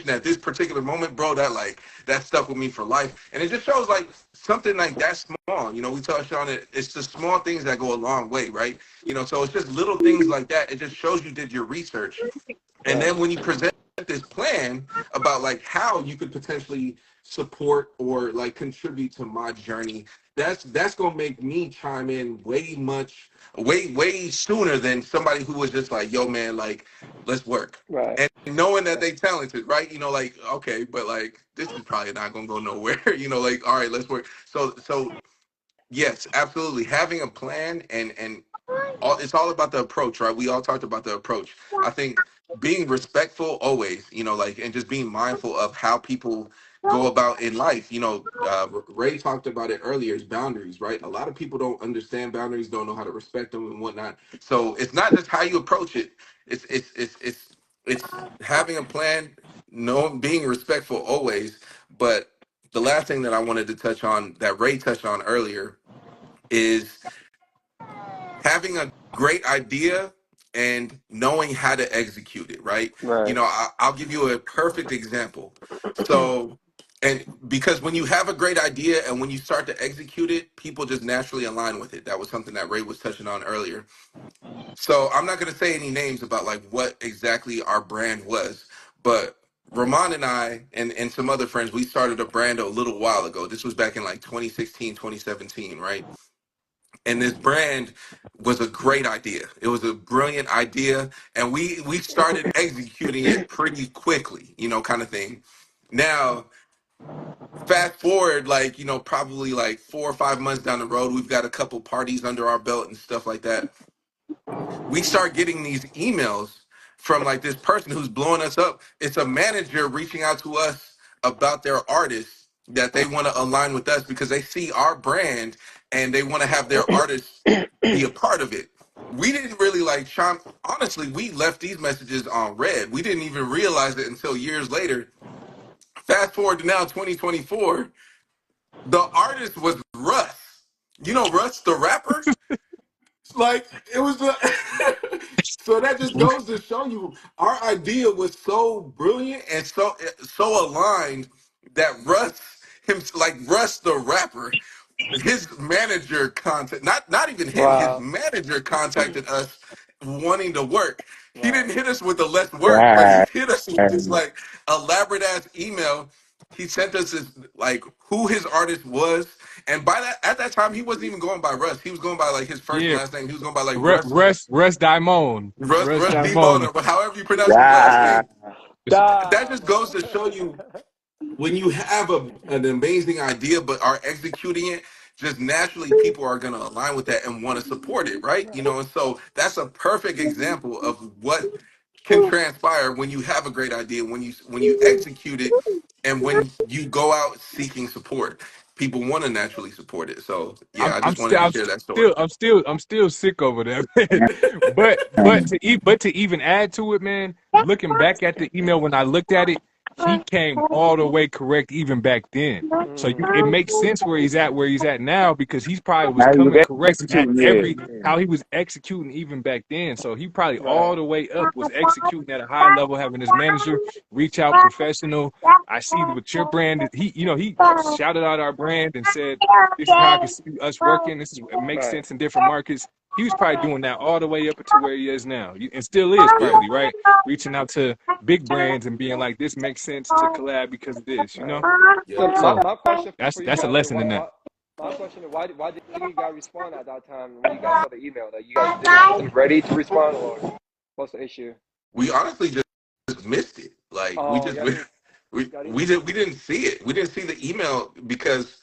at this particular moment, bro, that stuck with me for life. And it just shows like something like that small. We touched on it. It's the small things that go a long way, right? So it's just little things like that. It just shows you did your research. And Right. then when you present this plan about like how you could potentially support or like contribute to my journey, that's gonna make me chime in way sooner than somebody who was just like, yo man, like let's work. Right. And knowing that they talented, right? Like, okay, but like this is probably not gonna go nowhere. Like, all right, let's work. So yes, absolutely. Having a plan and it's all about the approach, right? We all talked about the approach. I think being respectful always, like, and just being mindful of how people go about in life. Ray talked about it earlier, is boundaries, right? A lot of people don't understand boundaries, don't know how to respect them and whatnot. So it's not just how you approach it. It's having a plan, being respectful always. But the last thing that I wanted to touch on that Ray touched on earlier is having a great idea and knowing how to execute it, right? Right. I'll give you a perfect example. So, and because when you have a great idea and when you start to execute it, people just naturally align with it. That was something that Ray was touching on earlier. So I'm not going to say any names about like what exactly our brand was, but Ramond and I and some other friends, we started a brand a little while ago. This was back in like 2016, 2017, right? And this brand was a great idea. It was a brilliant idea, and we started executing it pretty quickly, kind of thing. Now, fast forward, like, probably like 4 or 5 months down the road, we've got a couple parties under our belt and stuff like that. We start getting these emails from like this person who's blowing us up. It's a manager reaching out to us about their artists that they want to align with us because they see our brand and they want to have their artists be a part of it. We didn't really like Sean. Honestly, we left these messages on red. We didn't even realize it until years later. Fast forward to now, 2024. The artist was Russ. Russ, the rapper. Like it was the so that just goes to show you our idea was so brilliant and so aligned that Russ the rapper, his manager contact not even him, his Wow. manager contacted us wanting to work. He Wow. didn't hit us with the let's work, but he Right. hit us with this like elaborate ass email. He sent us this like who his artist was, and by that at that time he wasn't even going by Russ. He was going by like his first and Yeah. last name. He was going by like Russ Rest Diamond. Rest Russ D Diamond. Mona, but however you pronounce his last Right. name. That just Damo. goes to show you when you have an amazing idea but are executing it, just naturally people are going to align with that and want to support it, right? And so that's a perfect example of what can transpire when you have a great idea, when you execute it. and when you go out seeking support, people want to naturally support it. So I'm yeah, I I'm just wanted still to I'm share that still story. I'm still I'm still sick over that, man. But to even add to it, man, looking back at the email when I looked at it, he came all the way correct even back then. So it makes sense where he's at now because he's probably was Now he was coming correct at executing, every yeah. how he was executing even back then. So he probably all Right. the way up was executing at a high level, having his manager reach out professional. I see what your brand is. He shouted out our brand and said, this is how I can see us working. This is it makes Right. sense in different markets. He was probably doing that all the way up to where he is now, and still is Yeah, probably right, reaching out to big brands and being like, "This makes sense to collab because of this," you know. Right. yeah, So So my question for you that's a guys is lesson in that. my question is why didn't you guys respond at that time when you guys saw the email that you guys didn't wasn't ready to respond, or what's the issue? we honestly just missed it. Like we Oh, just y'all didn't we didn't see it. We didn't see the email because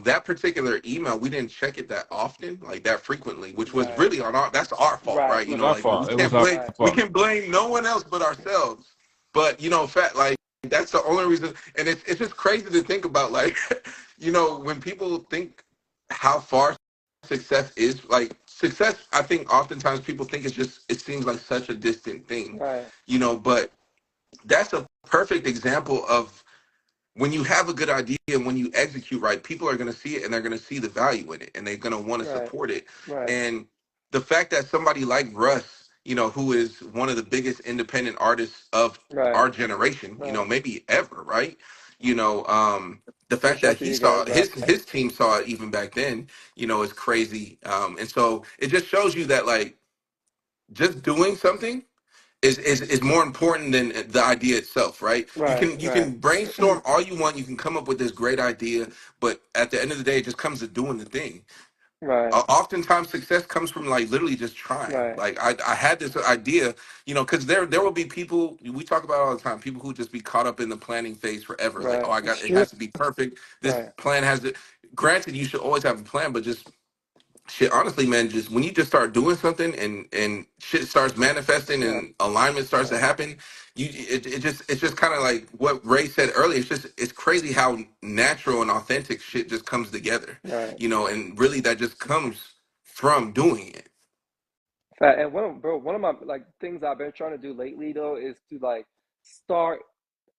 that particular email we didn't check it that often, like that frequently, which was right, really on our that's our fault, right, right? It You was know, our like fault. It was our right, we fault. can blame no one else but ourselves. But you know, fact like that's the only reason, and it's just crazy to think about, like you know, when people think how far success is, like success, I think oftentimes people think it's just it seems like such a distant thing, right, you know, but that's a perfect example of when you have a good idea and when you execute right, people are going to see it and they're going to see the value in it and they're going to want to right, support it. right, And the fact that somebody like Russ, you know, who is one of the biggest independent artists of right, our generation, you know, right. maybe ever, right? You know, the Big fact shout that to he you guys, saw bro. his team saw it even back then, you know, is crazy. And so it just shows you that like just doing something is more important than the idea itself, right? Right, You right, can brainstorm all you want, you can come up with this great idea, but at the end of the day, it just comes to doing the thing. right, Oftentimes, success comes from like literally just trying. right, Like I had this idea, you know, because there will be people we talk about all the time, people who just be caught up in the planning phase forever. Like, oh, right. I got it has to be perfect. This Right, plan has to. Granted, you should always have a plan, but just shit, honestly, man, just when you just start doing something and shit starts manifesting right, and alignment starts to right, happen, it's just kind of like what Ray said earlier. It's crazy how natural and authentic shit just comes together, right. you know, and really that just comes from doing it. And one of my like things I've been trying to do lately though is to like start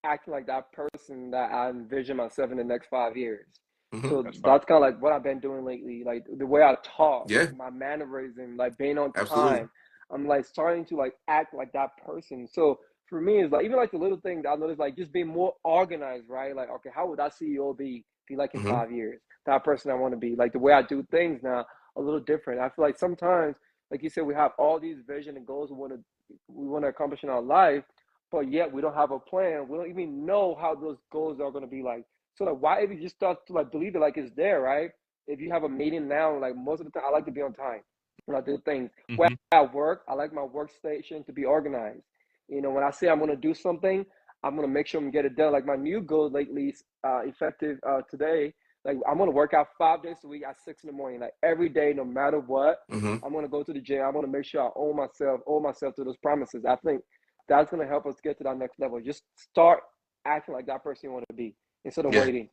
acting like that person that I envision myself in the next 5 years. Hmm. So That's fine. that's kind of like what I've been doing lately, like the way I talk, Yeah, my mannerism, like being on absolutely. time. I'm like starting to like act like that person. So for me, it's like even like the little things I noticed, like just being more organized, right? Like, okay, how would that CEO be like in Hmm. 5 years? That person I want to be. Like the way I do things now, a little different. I feel like sometimes, like you said, we have all these vision and goals we want to accomplish in our life, but yet we don't have a plan. We don't even know how those goals are going to be like. So like, why if you just start to like believe it like it's there, right? If you have a meeting now, like most of the time, I like to be on time when I do things. When Hmm. I work, I like my workstation to be organized. You know, when I say I'm going to do something, I'm going to make sure I'm get it done. Like my new goal lately, effective today. Like I'm going to work out 5 days a week at 6 in the morning, like every day, no matter what. Hmm. I'm going to go to the gym. I'm going to make sure I owe myself to those promises. I think that's going to help us get to that next level. Just start acting like that person you want to be instead of Yeah. waiting.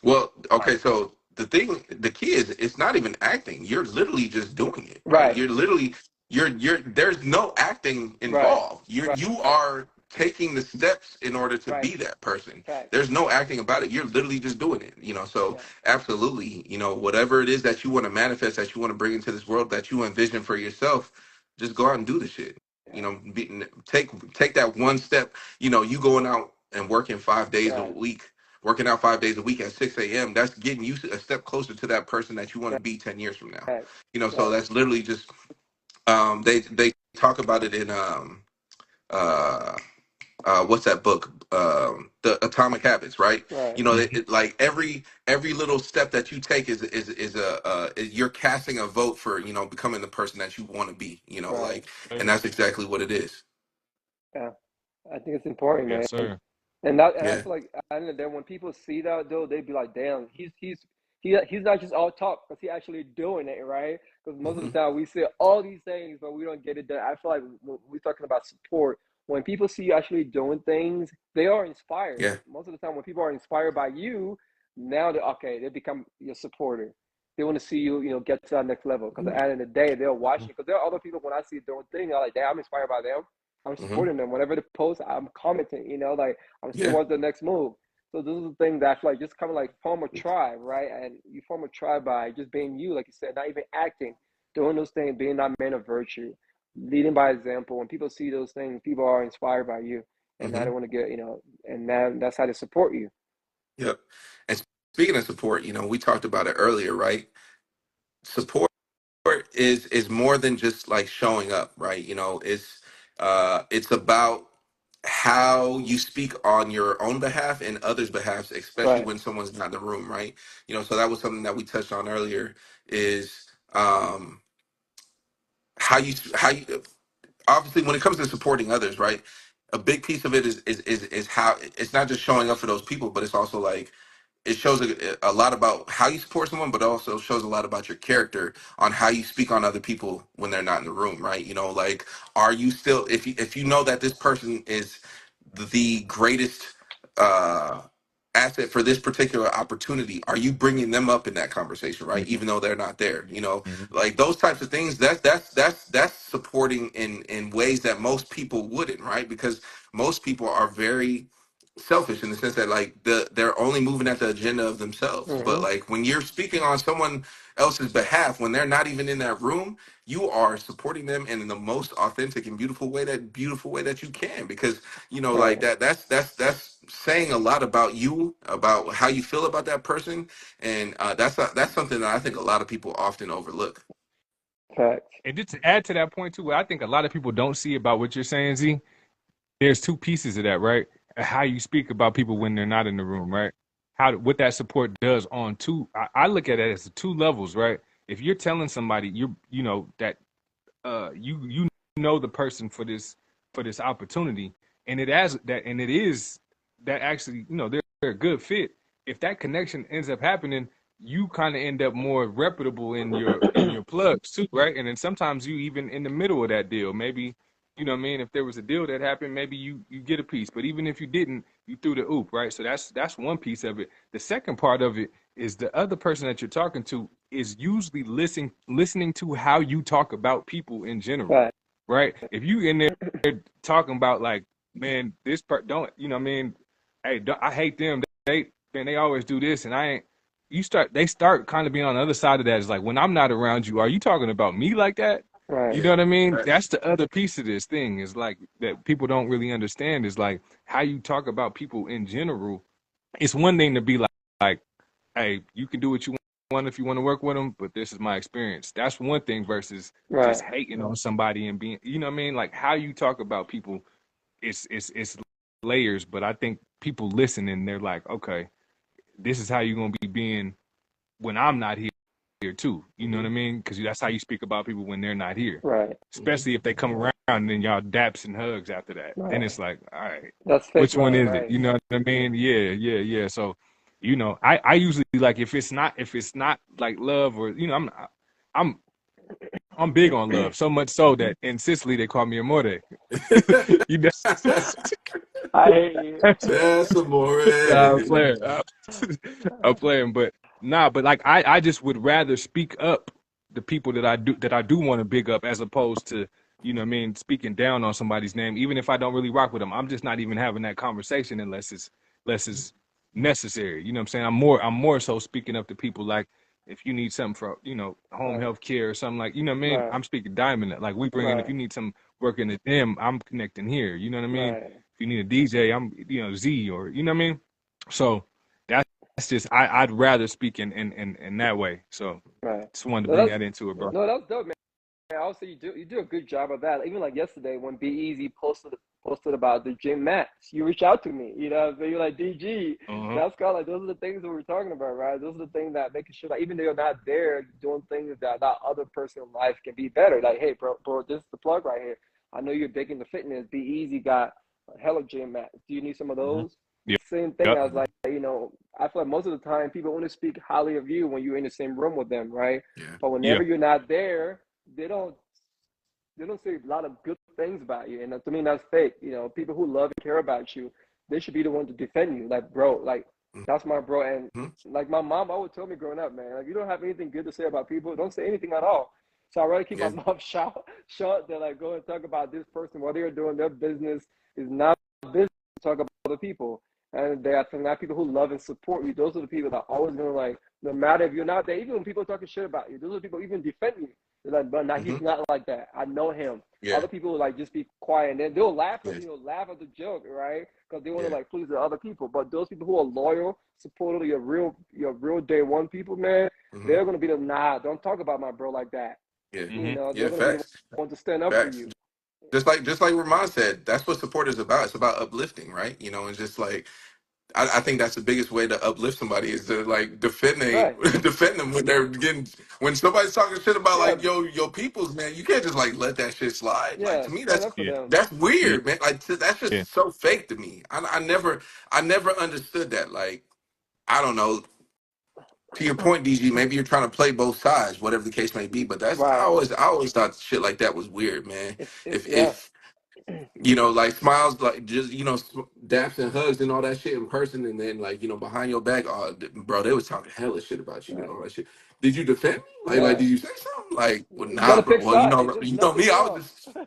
Well, Right. okay, so the key is it's not even acting. You're literally just doing it, right? Right, You're there's no acting right, involved. You right, are taking the steps in order to right. be that person. Facts. There's no acting about it. You're literally just doing it, you know. So Yeah, absolutely, you know, whatever it is that you want to manifest, that you want to bring into this world, that you envision for yourself, just go out and do the shit. You yeah, know, take that one step. You know, you going out and working 5 days a right, week, working out 5 days a week at 6 a.m., that's getting you a step closer to that person that you want to right, be 10 years from now. right, You know, so right, that's literally just they talk about it in uh what's that book, the Atomic Habits, right? right, You know, Hmm. like every little step that you take is you're casting a vote for, you know, becoming the person that you want to be, you know, right. like, and Sir. that's exactly what it is. Yeah, I think it's important, Yes, man. sir. And I Yeah. feel like I don't know that when people see that though, they'd be like, "Damn, he's not just all talk, because he actually doing it, right?" Because most of the Hmm. time we say all these things, but we don't get it done. I feel like when we're talking about support, when people see you actually doing things, they are inspired. Yeah. Most of the time, when people are inspired by you, now they become your supporter. They want to see you, get to that next level. Because at the end of the day, they'll watch it. Because there are other people, when I see doing things, I'm like, damn, I'm inspired by them. I'm Mm-hmm. supporting them. Whenever they post, I'm commenting. Like I'm seeing Yeah. what's the next move. So this is the thing that I feel like just kind of like form a tribe, right? And you form a tribe by just being you, like you said, not even acting, doing those things, being that man of virtue, leading by example. When people see those things, people are inspired by you, and now Mm-hmm. they want to get, and that's how they support you. Yep. And speaking of support, we talked about it earlier, right? Support is more than just like showing up, right? It's about how you speak on your own behalf and others' behalf, especially Right. when someone's not in the room, right? So that was something that we touched on earlier is how you obviously when it comes to supporting others, right? A big piece of it is how it's not just showing up for those people, but it's also like it shows a lot about how you support someone, but also shows a lot about your character on how you speak on other people when they're not in the room, right? Like, are you still, if you know that this person is the greatest uh, asset for this particular opportunity, are you bringing them up in that conversation, right? Mm-hmm. Even though they're not there, Mm-hmm. like those types of things. That's supporting in ways that most people wouldn't, right? Because most people are very selfish in the sense that like they're only moving at the agenda of themselves. But Mm-hmm. like when you're speaking on someone else's behalf, when they're not even in that room, you are supporting them in the most authentic and beautiful way that you can, because like Right. that's saying a lot about you, about how you feel about that person. And that's something that I think a lot of people often overlook. Facts. And just to add to that point too, what I think a lot of people don't see about what you're saying, Z, there's two pieces of that, right? How you speak about people when they're not in the room, right? What that support does on two. I look at it as two levels, right? If you're telling somebody that you know the person for this opportunity, and it is that actually they're a good fit. If that connection ends up happening, you kind of end up more reputable in your plugs too, right? And then sometimes you even in the middle of that deal, maybe what I mean, if there was a deal that happened, maybe you get a piece. But even if you didn't, you threw the oop, right? So that's one piece of it. The second part of it is the other person that you're talking to is usually listening to how you talk about people in general, Right. right? If you in there talking about like, man, this part don't, what I mean, hey, I hate them. They always do this, and I ain't. They start kind of being on the other side of that. Is like when I'm not around you, are you talking about me like that? Right. You know Yeah. what I mean? Right. That's the other piece of this thing is like that people don't really understand is like how you talk about people in general. It's one thing to be like, hey, you can do what you want if you want to work with them, but this is my experience. That's one thing versus just Right. hating on somebody and being, what I mean? Like how you talk about people, it's layers, but I think people listen and they're like, okay, this is how you're gonna be being when I'm not here too. You know what I mean? Because that's how you speak about people when they're not here. Right. Especially if they come around and then y'all daps and hugs after that. Then Right. it's like, all right, That's fake which one love, is it? right? You know what I mean? Yeah. So, I usually like if it's not like love or I'm I'm big on love, so much so that in Sicily they call me amore. you know, I hate you. That's amore. I'm playing. I'm playing, but nah, but like I just would rather speak up the people that I do want to big up as opposed to, what I mean, speaking down on somebody's name, even if I don't really rock with them. I'm just not even having that conversation unless it's necessary. You know what I'm saying? I'm more so speaking up to people like if you need something for, home Right. health care or something like, you know what I mean? Right. I'm speaking diamond. Like we bring in, if Right. you need some work in the gym, I'm connecting here. You know what I mean? Right. If you need a DJ, I'm Z or you know what I mean. So that's just I'd rather speak in that way. So Right. just wanted to No, bring that's that into it, bro. no, that's dope, man. Also, you do a good job of that. Even like yesterday when Be Easy posted about the gym mats, you reach out to me. So you're like DG. Uh-huh. That's kind of like those are the things that we're talking about, right? Those are the things that making sure that even though you're not there, you're doing things that other person in life can be better. Like, hey, bro, this is the plug right here. I know you're big into fitness. Be Easy got a hell of gym mats. Do you need some of Uh-huh. those? Yep. Same thing Yep. as like, I feel like most of the time people only speak highly of you when you're in the same room with them, right? Yeah. But Yeah. whenever you're not there, they don't they don't say a lot of good things about you, and to me that's fake. You know, people who love and care about you, they should be the one to defend you. Like, bro, like that's my bro. And Mhm. like my mom always told me growing up, man, like you don't have anything good to say about people, don't say anything at all. So I rather keep my Yeah, mouth shut than like go and talk about this person, what they're doing. Their business is not business to talk about other people. And they are not people who love and support you. Those are the people that are always gonna like, no matter if you're not there, even when people are talking shit about you, those are the people who even defend you. They're like, but now he's hmm not like that. I know him. yeah, Other people will like just be quiet and then they'll laugh yeah, at laugh at the joke, right? Because they want to yeah, like please the other people. But those people who are loyal, supportive, your real day one people, man, hmm they're gonna be the nah. Don't talk about my bro like that. yeah, You Mm-hmm. know, yeah. they're gonna be the Facts, one to stand up for facts. you. Just like Ramon said, that's what support is about. It's about uplifting, right? You know, and just like I think that's the biggest way to uplift somebody is to like Right. defend them when they're getting when somebody's talking shit about Yeah. like your peoples, man. You can't just like let that shit slide. Like Yeah. to me, Stand up for Yeah. them. that's Yeah. weird, man. Like that's Yeah. just so fake to me. I never understood that. Like I don't know. To your point, DG, maybe you're trying to play both sides, whatever the case may be. But that's Right. I always thought shit like that was weird, man. It's yeah. If like smiles, like just daps and hugs and all that shit in person, and then like behind your back, oh, bro, they was talking hella shit about you and Right. all that shit. Did you defend me? Like, Yeah. did you say something? Like, well, You nah, gotta bro. pick Well, sides. There's you know nothing me. wrong.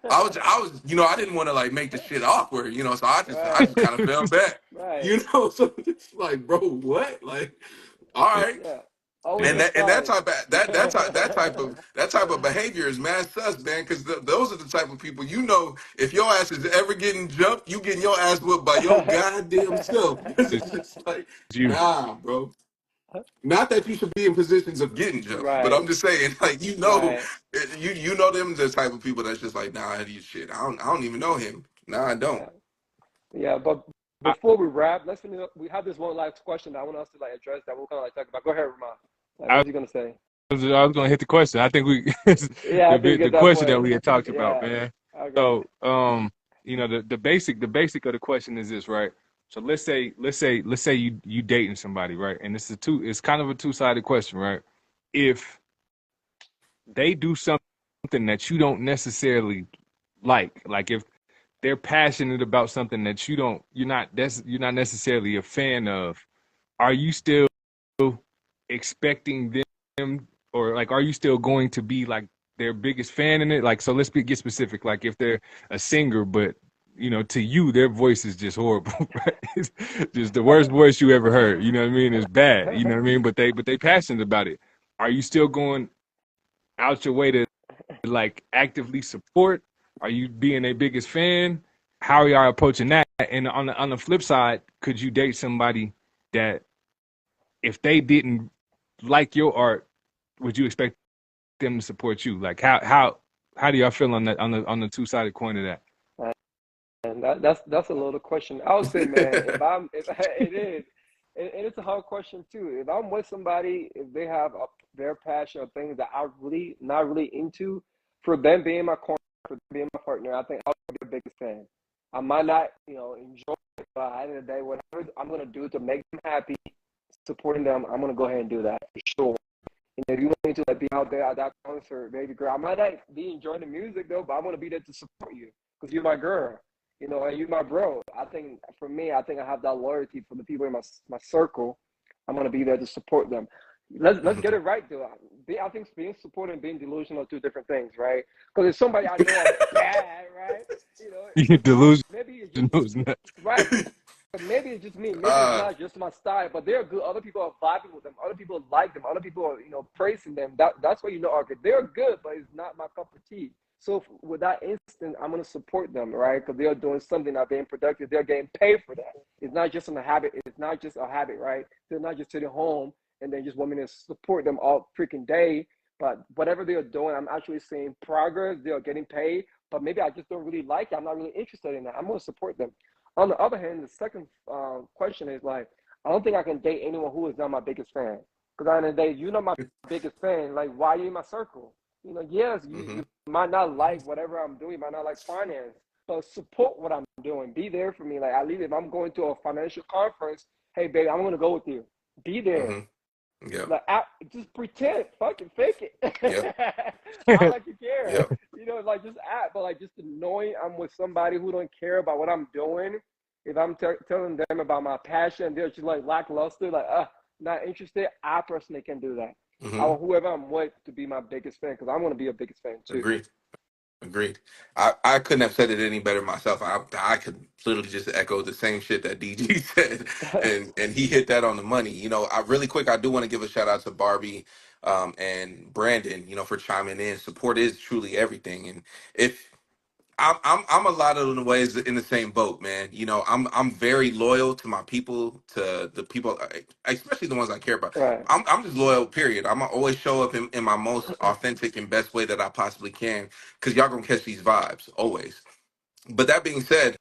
I was, I didn't want to like make the shit awkward, so I Right. just kind of fell back, Right. So it's like, bro, what? Like, all right. Yeah. Always And pick that sides. type of that type of behavior is mad sus, man. Because those are the type of people if your ass is ever getting jumped, you getting your ass whipped by your goddamn self. Because It's it's just like, you. nah, bro. Not that you should be in positions of getting jumped, but Right. I'm just saying, like Right. you know them the type of people that's just like, nah, you shit. I don't even know him. Nah, I don't. Yeah. Yeah. But I, before we wrap, let's finish up. We have this one last question that I want us to like address that we'll kind of like talk about. Go ahead, Ramon. Like, I what you gonna say? I was gonna hit the question. I think we Yeah, I think you the get that question that point. we had talked about, Yeah. man. Okay. So the basic of the question is this, right? So let's say you dating somebody, right? And it's kind of a two-sided question, right? If they do something that you don't necessarily like if they're passionate about something that you're not necessarily a fan of, are you still expecting them, or like are you still going to be like their biggest fan in it? Like, so get specific. Like if they're a singer, but to you their voice is just horrible, right? It's just the worst voice you ever heard. You know what I mean? It's bad. You know what I mean? But they passionate about it. Are you still going out your way to like actively support? Are you being a biggest fan? How are y'all approaching that? And on the flip side, could you date somebody that if they didn't like your art, would you expect them to support you? Like how do y'all feel on that on the two-sided coin of that? And that's a loaded question. I would say, man, if it is, and it's a hard question too. If I'm with somebody, if they have their passion or things that I really not really into, for them being my corner, for them being my partner, I think I'll be the biggest fan. I might not, enjoy it, but at the end of the day, whatever I'm gonna do to make them happy, supporting them, I'm gonna go ahead and do that for sure. If you want me to like be out there at that concert, baby girl, I might not be enjoying the music though, but I'm gonna be there to support you because you're my girl, and you're my bro. I think for me, I think I have that loyalty for the people in my circle. I'm gonna be there to support them. Let's get it right though. I think being supported and being delusional are two different things, right? Because if somebody I know are bad, right? You delusional Maybe it's just is nuts. right. Maybe it's just me. Maybe it's uh, not just my style, but they're good. Other people are vibing with them. Other people like them. Other people are, praising them. That's why okay, they're good, but it's not my cup of tea. So with that instant, I'm gonna support them, right? Because they're doing something that being productive. They're getting paid for that. It's not just a habit. It's not just a habit, right? They're not just sitting home and then just want me to support them all freaking day. But whatever they're doing, I'm actually seeing progress. They're getting paid, but maybe I just don't really like it. I'm not really interested in that. I'm gonna support them. On the other hand, the second question is like, I don't think I can date anyone who is not my biggest fan. Because at the end of the day, you're not my biggest fan. Like, why are you in my circle? Yes, you mhm, might not like whatever I'm doing, you might not like finance, but support what I'm doing. Be there for me. Like, at least if I'm going to a financial conference, hey, baby, I'm going to go with you. Be there. mhm, Yep. Like, just pretend, fucking fake it. Yep. I like to care, Yep. like just act, but like just knowing I'm with somebody who don't care about what I'm doing. If I'm telling them about my passion, they're just like lackluster, like not interested. I personally can do that. I Hmm. want whoever I'm with to be my biggest fan because I want to be a biggest fan too. Agreed. Agreed. I couldn't have said it any better myself. I could literally just echo the same shit that DG said, and he hit that on the money. I really quick. I do want to give a shout out to Barbie, and Brandon. For chiming in. Support is truly everything, and if I'm a lot of the ways in the same boat, man. I'm very loyal to my people, to the people, especially the ones I care about. Right, I'm just loyal, period. I'm gonna always show up in my most authentic and best way that I possibly can, because y'all gonna catch these vibes always. But that being said,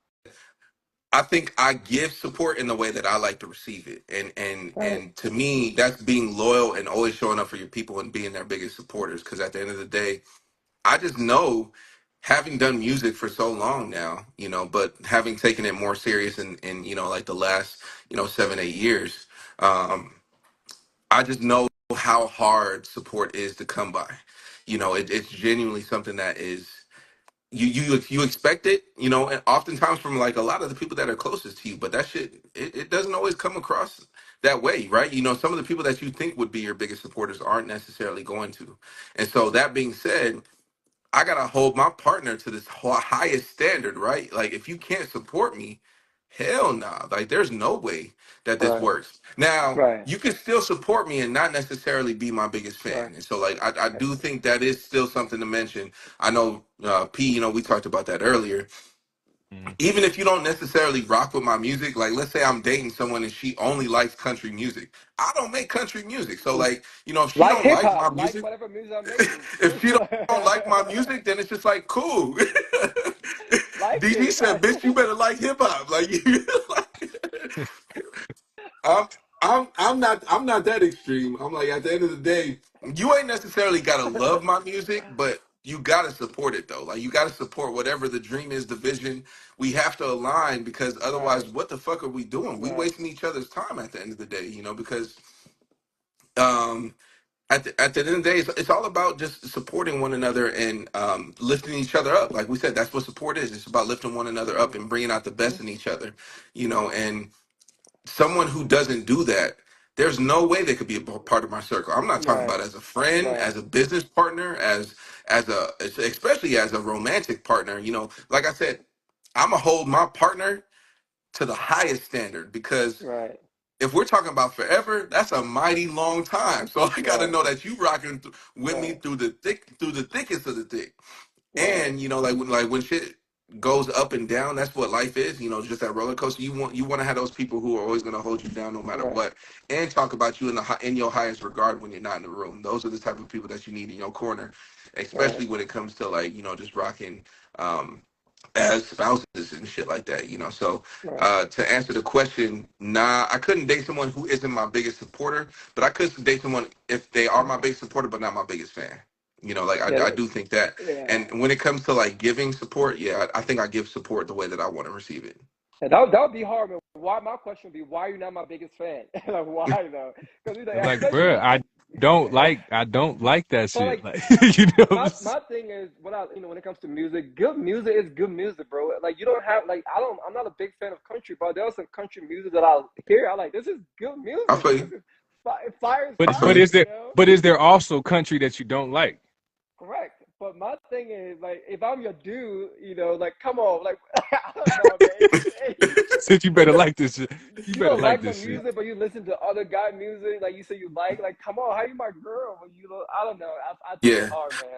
I think I give support in the way that I like to receive it, and and right, and to me, that's being loyal and always showing up for your people and being their biggest supporters. Because at the end of the day, I just know, having done music for so long now, but having taken it more serious in like the last, 7, 8 years, um, I just know how hard support is to come by. It's genuinely something that is, you expect it, and oftentimes from like a lot of the people that are closest to you, but that shit, it doesn't always come across that way, right? Some of the people that you think would be your biggest supporters aren't necessarily going to. And so that being said, I gotta hold my partner to this highest standard, right? Like, if you can't support me, hell nah. Like, there's no way that this right, works. Now, right, you can still support me and not necessarily be my biggest right, fan. And so, like, I do think that is still something to mention. I know, P, we talked about that earlier. Mhm. Even if you don't necessarily rock with my music, like, let's say I'm dating someone and she only likes country music. I don't make country music. So, like, if she like don't hip like hop, my like music, whatever music I'm making. if she don't like my music, then it's just like, cool. Like DG it. said, "Bitch, you better like hip hop." Like, I'm, I'm not that extreme. I'm like, at the end of the day, you ain't necessarily gotta love my music, but you gotta support it though. Like, you gotta support whatever the dream is, the vision. We have to align, because Right, otherwise, what the fuck are we doing? We right, wasting each other's time at the end of the day, because um at the end of the day, it's all about just supporting one another and lifting each other up. Like we said, that's what support is. It's about lifting one another up and bringing out the mm-hmm. best in each other. And someone who doesn't do that, there's no way they could be a part of my circle. I'm not talking Right, about as a friend, right, as a business partner, as a especially as a romantic partner. Like I said, I'm gonna hold my partner to the highest standard, because right, if we're talking about forever, that's a mighty long time. So I got to right, know that you rocking with me right, through the thickest of the thick. right, And like when shit goes up and down, that's what life is. Just that roller coaster. You want to have those people who are always going to hold you down no matter right, what, and talk about you in your highest regard when you're not in the room. Those are the type of people that you need in your corner, right, especially when it comes to, like, just rocking. As spouses and shit like that. So right. to answer the question, nah, I couldn't date someone who isn't my biggest supporter, but I could date someone if they are my biggest supporter but not my biggest fan. Like, Yeah, I do think that. yeah. And when it comes to like giving support, yeah, I think I give support the way that I want to receive it. And that would be hard, man. Why? My question would be, why are you not my biggest fan? Like, why though? Because It's like, especially, bruh, I don't like that but shit. like Like, you know. my thing is, when it comes to music, good music is good music, bro. Like, you don't have like I'm not a big fan of country, but there's some country music that I hear. I like, this is good I music. feel This you. is fire is I But feel but fire, you. is there but is there also country that you don't like? Correct. But my thing is, like, if I'm your dude, like, come on, like, I don't know, man. Said you better If like this shit. You you better don't like like my this shit. music, but you listen to other guy music, like you say you like, come on, how you my girl? But I don't know. I think it's Yeah. hard, man.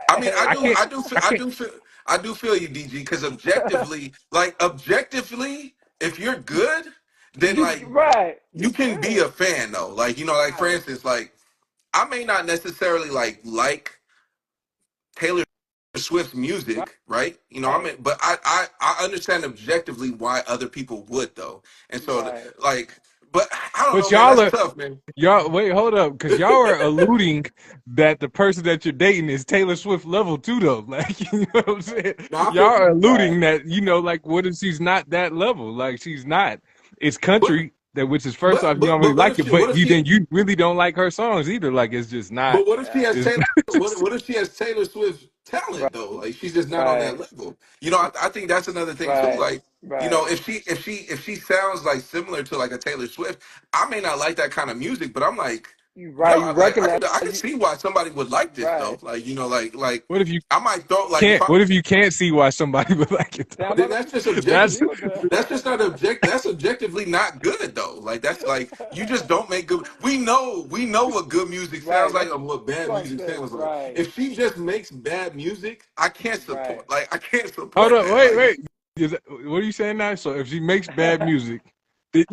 I mean, I I do, can't I do, feel, I I can't do feel, I do feel you, DG. Because objectively, if you're good, then you like right, you you can be a good, fan though. Like, like, for right, instance, like, I may not necessarily like Taylor Swift's right, music, right? I right, mean, but I understand objectively why other people would though. And so, right. like, but I don't know, but man. y'all That's are tough, man. y'all wait, hold up, because y'all are alluding that the person that you're dating is Taylor Swift level too, though. Like, you know what I'm saying? No, I Y'all feel are you. Right, alluding that, like, what if she's not that level? Like, she's not. It's But country. That which is first off, you don't really But what like if it, she what but if she you really don't like her songs either. Like it's just not. but what if she has It's Taylor not. what if she has Taylor Swift right, talent though? Like she's just not on that right, level. You know, I think that's another thing too. right, Like, you know, right. if she sounds like similar to like a Taylor Swift, I may not like that kind of music, but I'm like, You yo, right. You like recognize I could you. see why somebody would like this Right. though. Like, you know, like What if you I might throw like if can't? I What if you can't see why somebody would like it Damn, though? then I'm that's just I objective. That's agree with that. That's just not object. That's objectively not good though. Like that's like you just don't make good. We know what good music sounds Right. like That's and what bad what I'm music saying. sounds like. Right. If she just makes bad music, I can't Right. support. Like I can't hold support on, that. wait, Like wait. What are you saying now? So if she makes bad music, then,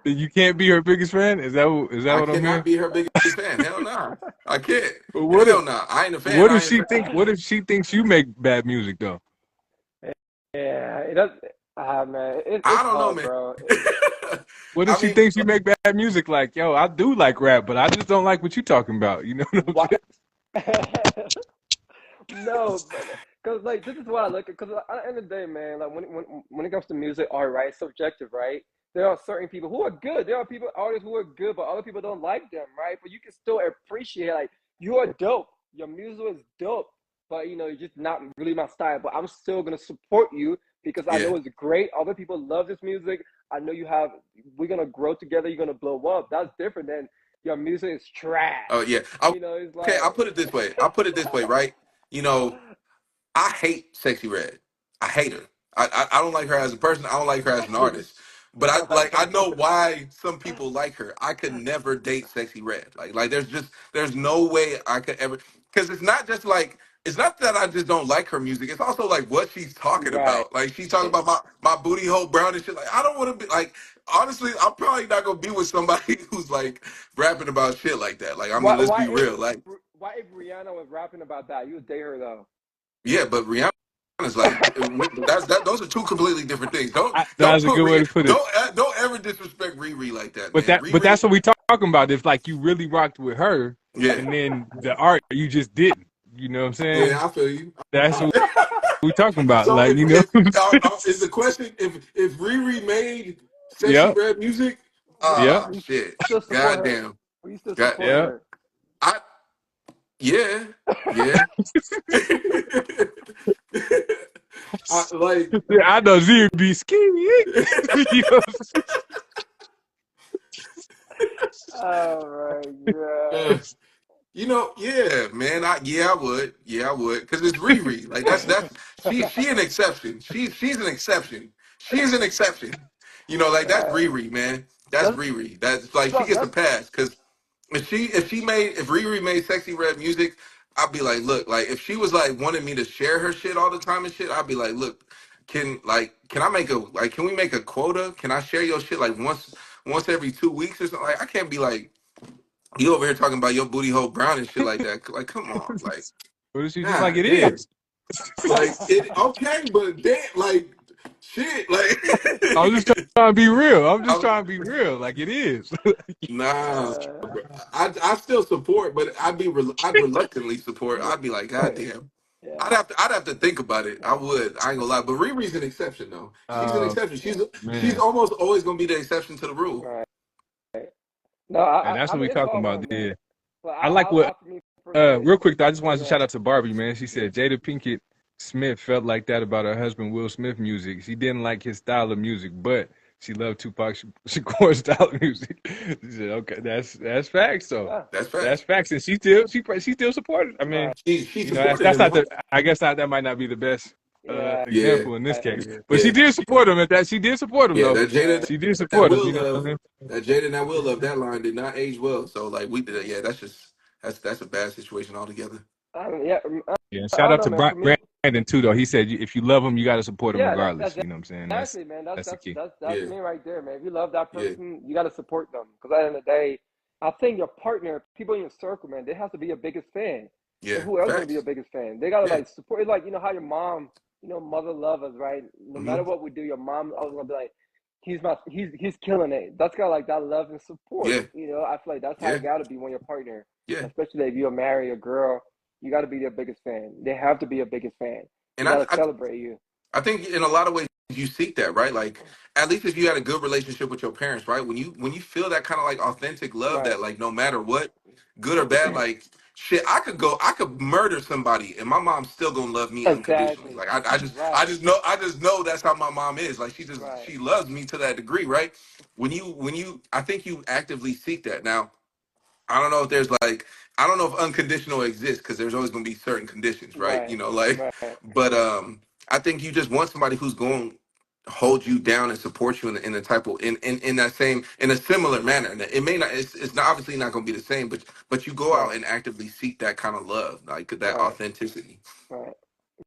then you can't be her biggest fan? Is that I what I'm cannot hearing? be her biggest fan. Hell no, I can't. But Hell no, I ain't a fan. what I if ain't a she fan. think? What if she thinks you make bad music though? Yeah. It does. Ah, man. I It's don't know, hard, man. bro. What if I she mean, thinks you make bad music? Like, yo, I do like rap, but I just don't like what you talking about. You know what I'm What? saying? No, but because like this is what I look at. Because at the end of the day, man, like when it comes to music, art, right, it's subjective, right? There are certain people who are good. There are people, artists who are good, but other people don't like them, right? But you can still appreciate, like, you are dope. Your music is dope, but you know, you're just not really my style. But I'm still gonna support you because I yeah. know it's great. Other people love this music. I know you have. We're gonna grow together. You're gonna blow up. That's different than your music is Oh trash. yeah. You know, it's Okay, like. I'll put it this way. I'll put it this way, right? You know, I hate Sexy Red. I hate her. I don't like her as a person. I don't like her as an artist. But I know why some people like her. I could never date Sexy Red. Like there's no way I could ever because it's not that I just don't like her music. It's also like what she's talking Right. about. Like she's talking about my booty hole brown and shit. Like I don't want to be like honestly, I'm probably not gonna be with somebody who's like rapping about shit like that. Like I mean, Why let's why be if real. Like why if Rihanna was rapping about that, you would date her though? yeah, but Rihanna's like those are two completely different things. Don't That's a put good way to put it. don't ever disrespect Riri like that, But man. that's Riri, what we talking about. If like you really rocked with her, yeah, and then the art you just didn't. You know what I'm saying? yeah, I feel you. That's what we talking about. So Like you know. is the question if Riri made sexy Yep. red music? Yep. Ah, We shit, still support her. goddamn, We still God, support Yep. her. I yeah, yeah. I like. Yeah, I know Z would be skinny. You know what I'm Oh my uh, You know, yeah, man. I would, yeah, I would, because it's Riri. Like that's she an exception. She's an exception. She is an exception. You know, like that's God. Riri, man. That's That's Riri. That's like she gets a that's pass because if Riri made sexy red music, I'd be like, look, like if she was like wanting me to share her shit all the time and shit, I'd be like, look, can I make a like can we make a quota? Can I share your shit like once every 2 weeks or something? Like I can't be like you over here talking about your booty hole brown and shit like that. Like, come on, like, What is she just like god it damn, is? like it okay, but damn, like, shit, like, I'm just trying to be real. I'm just I'm, trying to be real. Like it is. nah, uh, bro. I still support, but I'd reluctantly support. I'd be like, god damn. yeah. I'd have to think about it. I would. I ain't gonna lie. But Riri's an exception though. She's an Oh exception. She's man. almost always gonna be the exception to the rule. Right. No, And that's I what we mean it's talking hard, about man. there. But I like what for me personally, real quick though, I just yeah, wanted to shout out to Barbie, man. She said Jada Pinkett Smith felt like that about her husband Will Smith music. She didn't like his style of music, but she loved Tupac Shakur's style of music. She said, okay, that's facts though. yeah, That's That's facts. facts. And she still supported. I mean, right, She you know, supported that's him not though. the I guess not that might not be the best yeah, Yeah, example in this case. But yeah, she did support him at that she did support him yeah. though. That Jada, right. She did that support him, will you know what I love, mean? that Jada and that will love. That line did not age well. So like we did, yeah. That's just that's a bad situation altogether. I mean, yeah, Yeah, and I shout don't out know, to man. For me, Brandon too, though. He said if you love him, you got to support him yeah, regardless. that's You know what I'm saying? exactly, man. That's the key. That's Yeah, me right there, man. If you love that yeah, person, you got to support them. Because at the end of the day, I think your partner, people in your circle, man, they have to be your biggest fan. And yeah. who else gonna be Facts. your biggest fan? They gotta Yeah. like support. It's like you know how your mom, mother love us, right? No Hmm. matter what we do, your mom always gonna be like, he's killing it. That's kind of like that love and support. Yeah. I feel like that's how Yeah. it gotta be when you're partner, Yeah. especially if you're married a girl. You gotta be their biggest fan. They have to be your biggest fan. They And gotta celebrate you. I think in a lot of ways you seek that, right? Like at least if you had a good relationship with your parents, right? When you feel that kind of like authentic love Right. that like no matter what, good or bad, like shit, I could murder somebody and my mom's still gonna love me unconditionally. Exactly. Like Right. I just know that's how my mom is. Like Right. she loves me to that degree, right? When you I think you actively seek that. Now I don't know if there's like I don't know if unconditional exists because there's always going to be certain conditions, right? Right. Like, Right. but I think you just want somebody who's going to hold you down and support you in a type of in that same in a similar manner. And it may not it's not obviously not going to be the same, but you go out Right. and actively seek that kind of love, like that Right. authenticity. Right.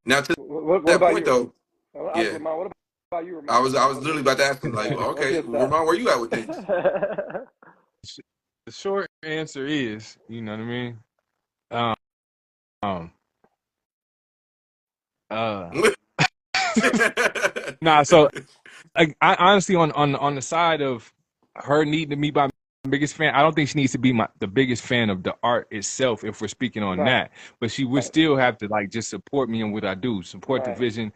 Now to What that about point you? though, I'll ask yeah, Ramon. What about you, Ramon? I was literally about to ask him like, What's okay, your thought? Ramon, where you at with things? The short answer is, you know what I mean? Um, um uh nah, so I honestly on the side of her needing to be my biggest fan, I don't think she needs to be the biggest fan of the art itself if we're speaking on Right. that. But she would Right. still have to like just support me in what I do, support the Right. vision.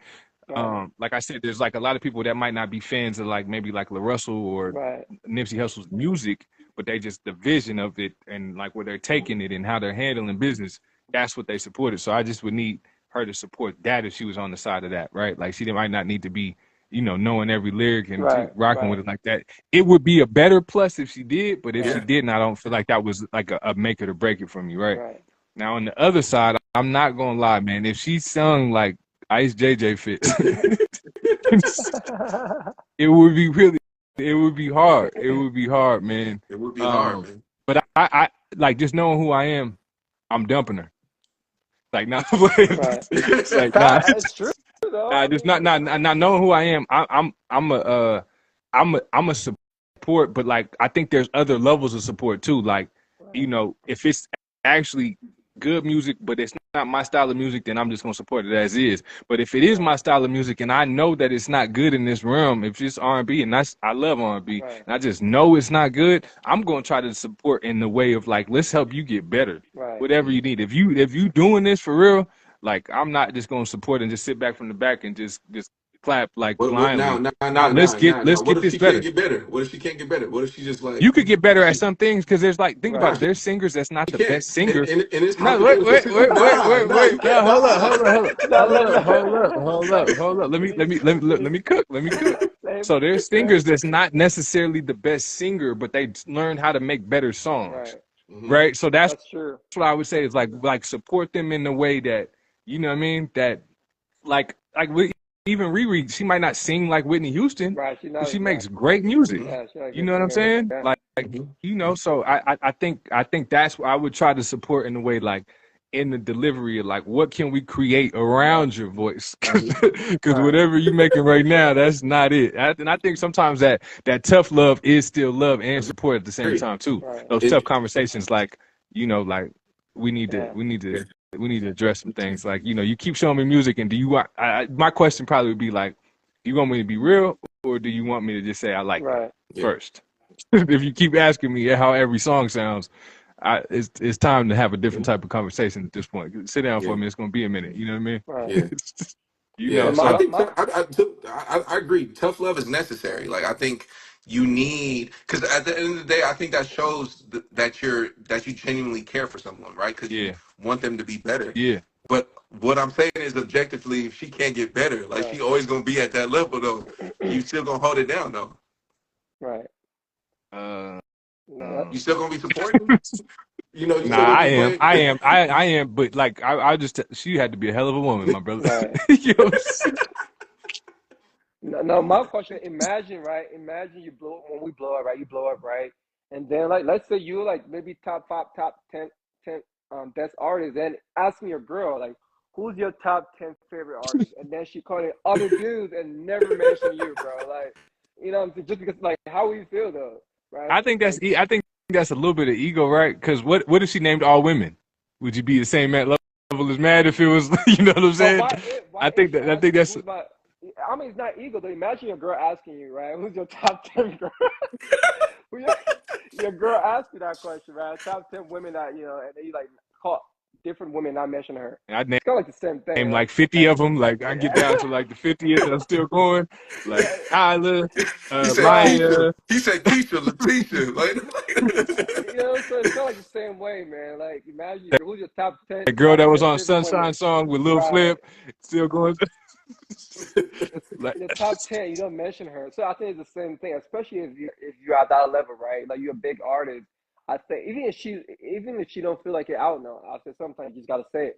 Right. Like I said, there's like a lot of people that might not be fans of like maybe like La Russell or Right. Nipsey Hussle's music, but they just the vision of it and like where they're taking it and how they're handling business. That's what they supported. So I just would need her to support that if she was on the side of that, right? Like she might not need to be, knowing every lyric and Right. rocking with Right. it like that. It would be a better plus if she did, but if she Yeah. didn't, I don't feel like that was like a make it or break it for me, right? Right. Now on the other side, I'm not gonna lie, man. If she sung like Ice JJ fits, it would be really, it would be hard. It would be hard, man. It would be hard, man. But I like just knowing who I am, I'm dumping her. Like not, Right. like nah, It's true though. nah, I just mean, not knowing who I am. I'm a support, but like I think there's other levels of support too. Like, right. if it's actually good music, but it's not my style of music, then I'm just gonna support it as is. But if it is Right. my style of music and I know that it's not good in this realm, if it's R&B and I love R&B Right. and I just know it's not good, I'm gonna try to support in the way of like, let's help you get better. Right. Whatever you need. If you doing this for real, like I'm not just gonna support and just sit back from the back and just clap like What now? blindly. Now let's What get if this she can't better. get better? What if she can't get better? What if she just like You could get better at she some things because there's like think about Right. it. There's singers that's not she the can't best singers. and it's No, hypothetical too. You no, can't No, hold up. Let me cook. Let me cook. So there's singers that's not necessarily the best singer, but they learned how to make better songs, Right. hmm right? So that's That's true. what I would say is like support them in the way that you know what I mean. That with even Riri, she might not sing like Whitney Houston, Right. She but knows. she Right. makes great music. hmm Yeah. She's not a You good know what I'm singer. saying? Yeah. Like so I think that's what I would try to support in the way like in the delivery of like what can we create Right. around your voice hmm because Right. whatever you're making right now that's not it. And I think sometimes that tough love is still love and support at the same Agree. time too. Right. Those tough It, conversations like like we need to Yeah. we need to address some things like you keep showing me music and do you want my question probably would be like do you want me to be real or do you want me to just say I like that Right. yeah. first? If you keep asking me how every song sounds, it's time to have a different Mhm. type of conversation at this point. Sit down for Yeah. a minute. It's gonna be a minute. You know what I mean? Right. Yeah. Yeah. Yeah. I So think I agree. Tough love is necessary. Like I think you need because at the end of the day, I think that shows that you genuinely care for someone, right? Because you yeah, want them to be better. yeah. But what I'm saying is, objectively, if she can't get better, like Right. she always gonna be at that level, though. You still gonna hold it down, though. Right. Uh, No, You still gonna be supporting. You nah, still gonna be playing. I am. But like, I just she had to be a hell of a woman, my brother. right. You know what I'm saying? No, my question, imagine, right? Imagine you blow when we blow up, right? You blow up, right? And then like let's say you like maybe top five, top 10 best artists, and asking your girl, like, who's your top 10 favorite artists? And then she called it other dudes and never mentioned you, bro. Like, you know what I'm saying? Just because like how would you feel though? Right? Like I think that's a little bit of ego, right? Because what if she named all women? Would you be the same level as mad if it was? You know what I'm but saying? why is she I think asking that's who's my I mean it's not ego though. Imagine your girl asking you, right? Who's your top 10 girl? Who your girl asked you that question, right? Top 10 women that, and then you like call different women not mention her. And I It's kind of like the same thing, name right? like 50 of them. Like I get down to like the 50th and I'm still going. Like Yeah, Tyler, He said right. Keisha. Maya, He said Keisha, Letitia. You know, so it's kind of like the same way, man. Like, imagine who's your top 10, the girl that was on favorite women, Sunshine Song with Lil right? Flip, still going. Like, In the top 10, you don't mention her. So I think it's the same thing, especially if you're at that level, right? Like you're a big artist. I think even if she don't feel like you're out now, I say sometimes you just gotta say it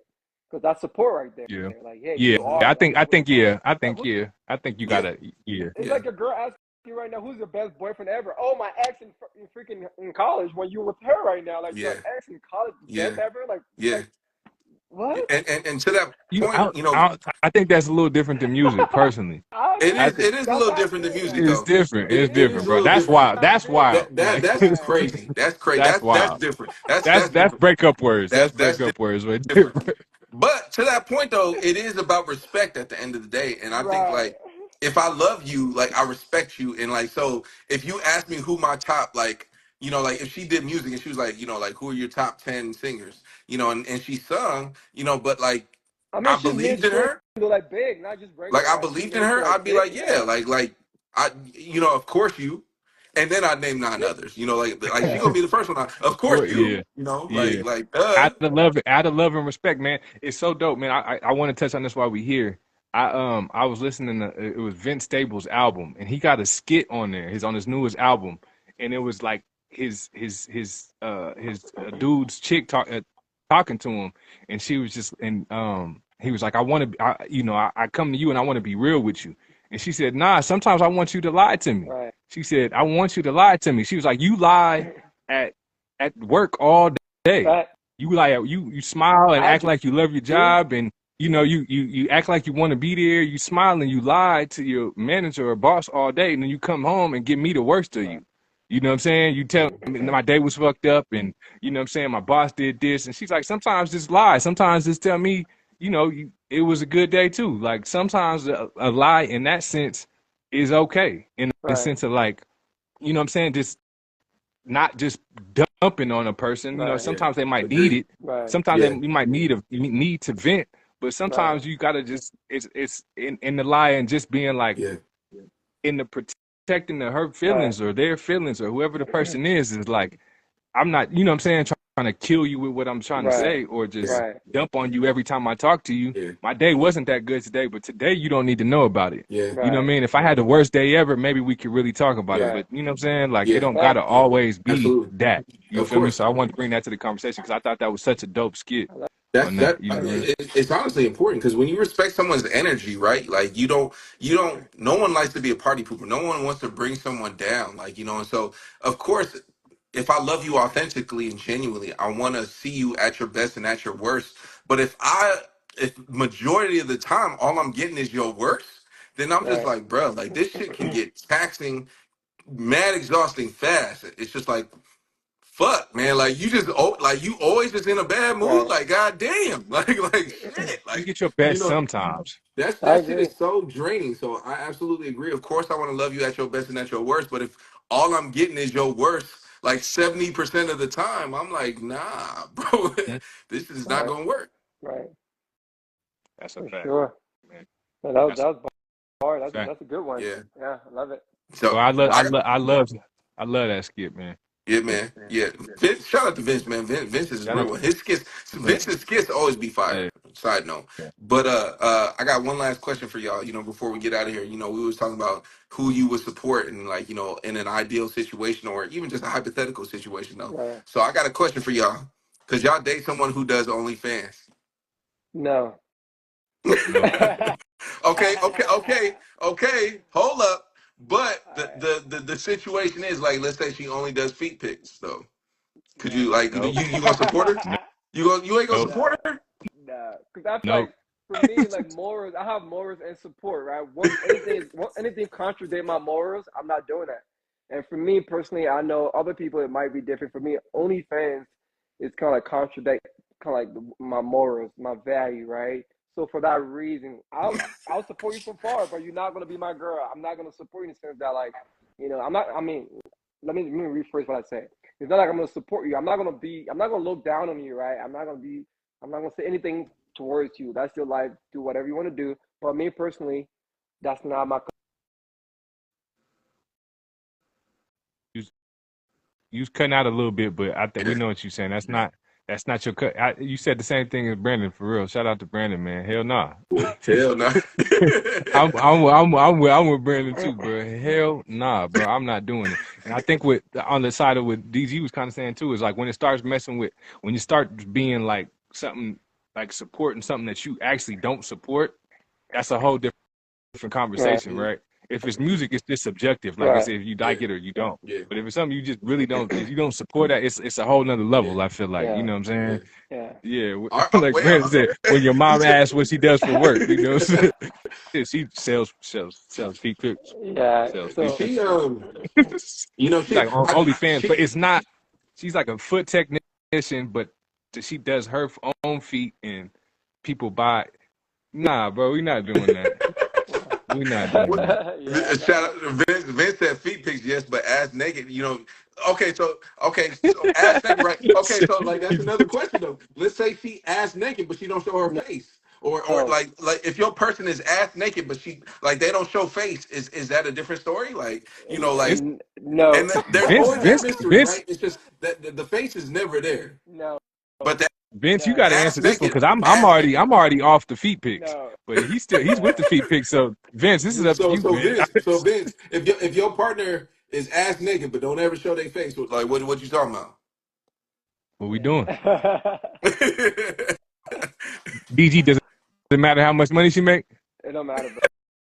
because that's support right there. yeah, Like, hey, yeah. you Mhm. I are think, like, I think, yeah, I like think, yeah, I think you Yeah, gotta, yeah. it's yeah, like a girl asking you right now, who's your best boyfriend ever? Oh, my ex in freaking in college when you were with her right now. Like your yeah, ex in college, best yeah, ever. yeah. Like what? And to that You, point, I think that's a little different than music, personally. I it I is agree. think it is a That's little what I different than said. music it's though. different. It's It is different, a bro. little That's different. wild. I That's agree. wild. Like, That's Right. crazy. That's crazy. that's That's wild. different. That's That's different. breakup words. That's That's breakup words. Right there. different. But to that point though, it is about respect at the end of the day. And I think Right. like if I love you, like I respect you. And like so if you ask me who my top like like if she did music and she was like, like who are your top 10 singers, and she sung, but like I mean, I she's believed in mainstream, her. but like big, not just Like regular, I right? She's believed in her, mainstream, I'd like be big. like, yeah, Yeah. like I of course you. And then I'd name nine others. Like she Yeah. gonna be the first one. Of Of course course, you, yeah, yeah. like Out of love and respect, man. It's so dope, man. I want to touch on this while we here. I was listening to it was Vince Staples' album, and he got a skit on there. He's on his newest album, and it was like his dude's chick talking to him, and she was just and he was like, I want to be, I come to you and I want to be real with you, and she said, Nah, sometimes I want you to lie to me. Right. She said, I want you to lie to me. She was like, you lie at work all day. Right. You like you smile and I act like you love your agree. job, and you act like you want to be there. You smile and you lie to your manager or boss all day, and then you come home and give me the worst of Right. you. You know what I'm saying? You tell me my day was fucked up, and you know what I'm saying my boss did this, and she's like, sometimes just lie. Sometimes just tell me, it was a good day too. Like sometimes a lie in that sense is okay, in the Right. sense of like, you know what I'm saying, just not just dumping on a person. Right. yeah, Sometimes they might need agreed. it. Right. Sometimes Yeah, you might need to vent, but Right. sometimes you gotta just it's in the lie and just being like yeah, in the protecting the hurt Right. feelings or their feelings or whoever the person is like I'm not, you know what I'm saying, trying to kill you with what I'm trying to Right. say or yeah, just Right. dump on you every time I talk to you. yeah, My day wasn't that good today, but today you don't need to know about it. yeah, You know what I Right. mean? If I had the worst day ever, maybe we could really talk about it. yeah, Right. But you know what I'm saying? Like it yeah, don't gotta Facts. always be absolutely. that. You Of feel me? course. So I wanted to bring that to the conversation because I thought that was such a dope skit I love, on that. That You I know what I agree. mean? it's honestly important because when you respect someone's energy, right? Like you don't. No one likes to be a party pooper. No one wants to bring someone down, like And so, of course, if I love you authentically and genuinely, I want to see you at your best and at your worst. But if majority of the time all I'm getting is your worst, then I'm just Right. like, bro, like this shit can get taxing, mad, exhausting fast. It's just like fuck, man. Like like you always just in a bad mood. Right. Like goddamn, like shit. You Like get your you best know sometimes. I that shit agree. is so draining. So I absolutely agree. Of course, I want to love you at your best and at your worst. But if all I'm getting is your worst, like 70% of the time, I'm like, nah, bro, Mhm. this is not Right. gonna work. Right. That's a For fact, sure. man. Yeah, That's that was hard. a fact. That's a good one. Yeah. Yeah, I love it. So Well, Yeah. I love that skit, man. yeah, man. Yeah. Vince, shout out to Vince, man. Vince is a Shout real out one. to look, Vince's skits always be fire. hey, Side note. yeah. But I got one last question for y'all, before we get out of here. We was talking about who you would support and like, in an ideal situation or even just a hypothetical situation though. Right. So I got a question for y'all. Cause y'all date someone who does OnlyFans. No. No. Okay. Hold up. But the, Alright. the the the situation is like, let's say she only does feet pics though. Could No. you like Nope. you gonna support her? No, You ain't gonna nope. support No. her? No. Because I feel Nope. like for me, like morals, I have morals and support, right? Once anything contradict my morals, I'm not doing that. And for me personally, I know other people it might be different. For me, OnlyFans is kind of like contradict, kind of like my morals, my value, right? So for that reason, I'll support you from far, but you're not gonna be my girl. I'm not gonna support you in the sense that like, I'm not. I mean, let me rephrase what I say. It's not like I'm gonna support you. I'm not gonna look down on you, right? I'm not gonna be I'm not gonna say anything towards you. That's your life. Do whatever you want to do. But me personally, that's not my. You was cutting out a little bit, but I think we know what you're saying. That's not your cut. You said the same thing as Brandon, for real. Shout out to Brandon, man. Hell nah. Hell no. I'm with Brandon too, bro. Hell nah, bro. I'm not doing it. And I think with on the side of what DG was kind of saying too is like when it starts messing with when you start being like something like supporting something that you actually don't support, that's a whole different Right. conversation, right? If it's music, it's just subjective. Like I Right. said, if you like it or you don't. Yeah. But if it's something you just really don't, if you don't support that, it's a whole nother level. Yeah. I feel like, you Yeah. know what I'm saying? Yeah. Yeah, like Brandon Well, said, when your mom asks what she does for work, you know what I'm saying? She sells feet pics, Yeah. sells feet So. she pics. you know, She's like on OnlyFans, but she it's not. She's like a foot technician, but she does her own feet and people buy. Nah, bro, we not doing that. We not doing that. Yeah. shout out Vince said feet pics, yes, but ass naked, you know. Okay, so ass naked, right? Okay, so like that's another question though. Let's say she ass naked, but she don't show her face. Or No. like if your person is ass naked, but she like they don't show face, is that a different story? Like, you know, like No. and there's Vince, always that Vince, mystery, Vince, right? It's just that the face is never there. No. But that Vince, you No. got to ass answer this one naked, because I'm ass already naked. I'm already off the feet pics, No. but he's with No. the feet pics. So Vince, this is up to So you, so man. Vince, so Vince, if your partner is ass naked but don't ever show their face, like what you talking about? What we doing? It DG, does it matter how much money she make? It don't matter,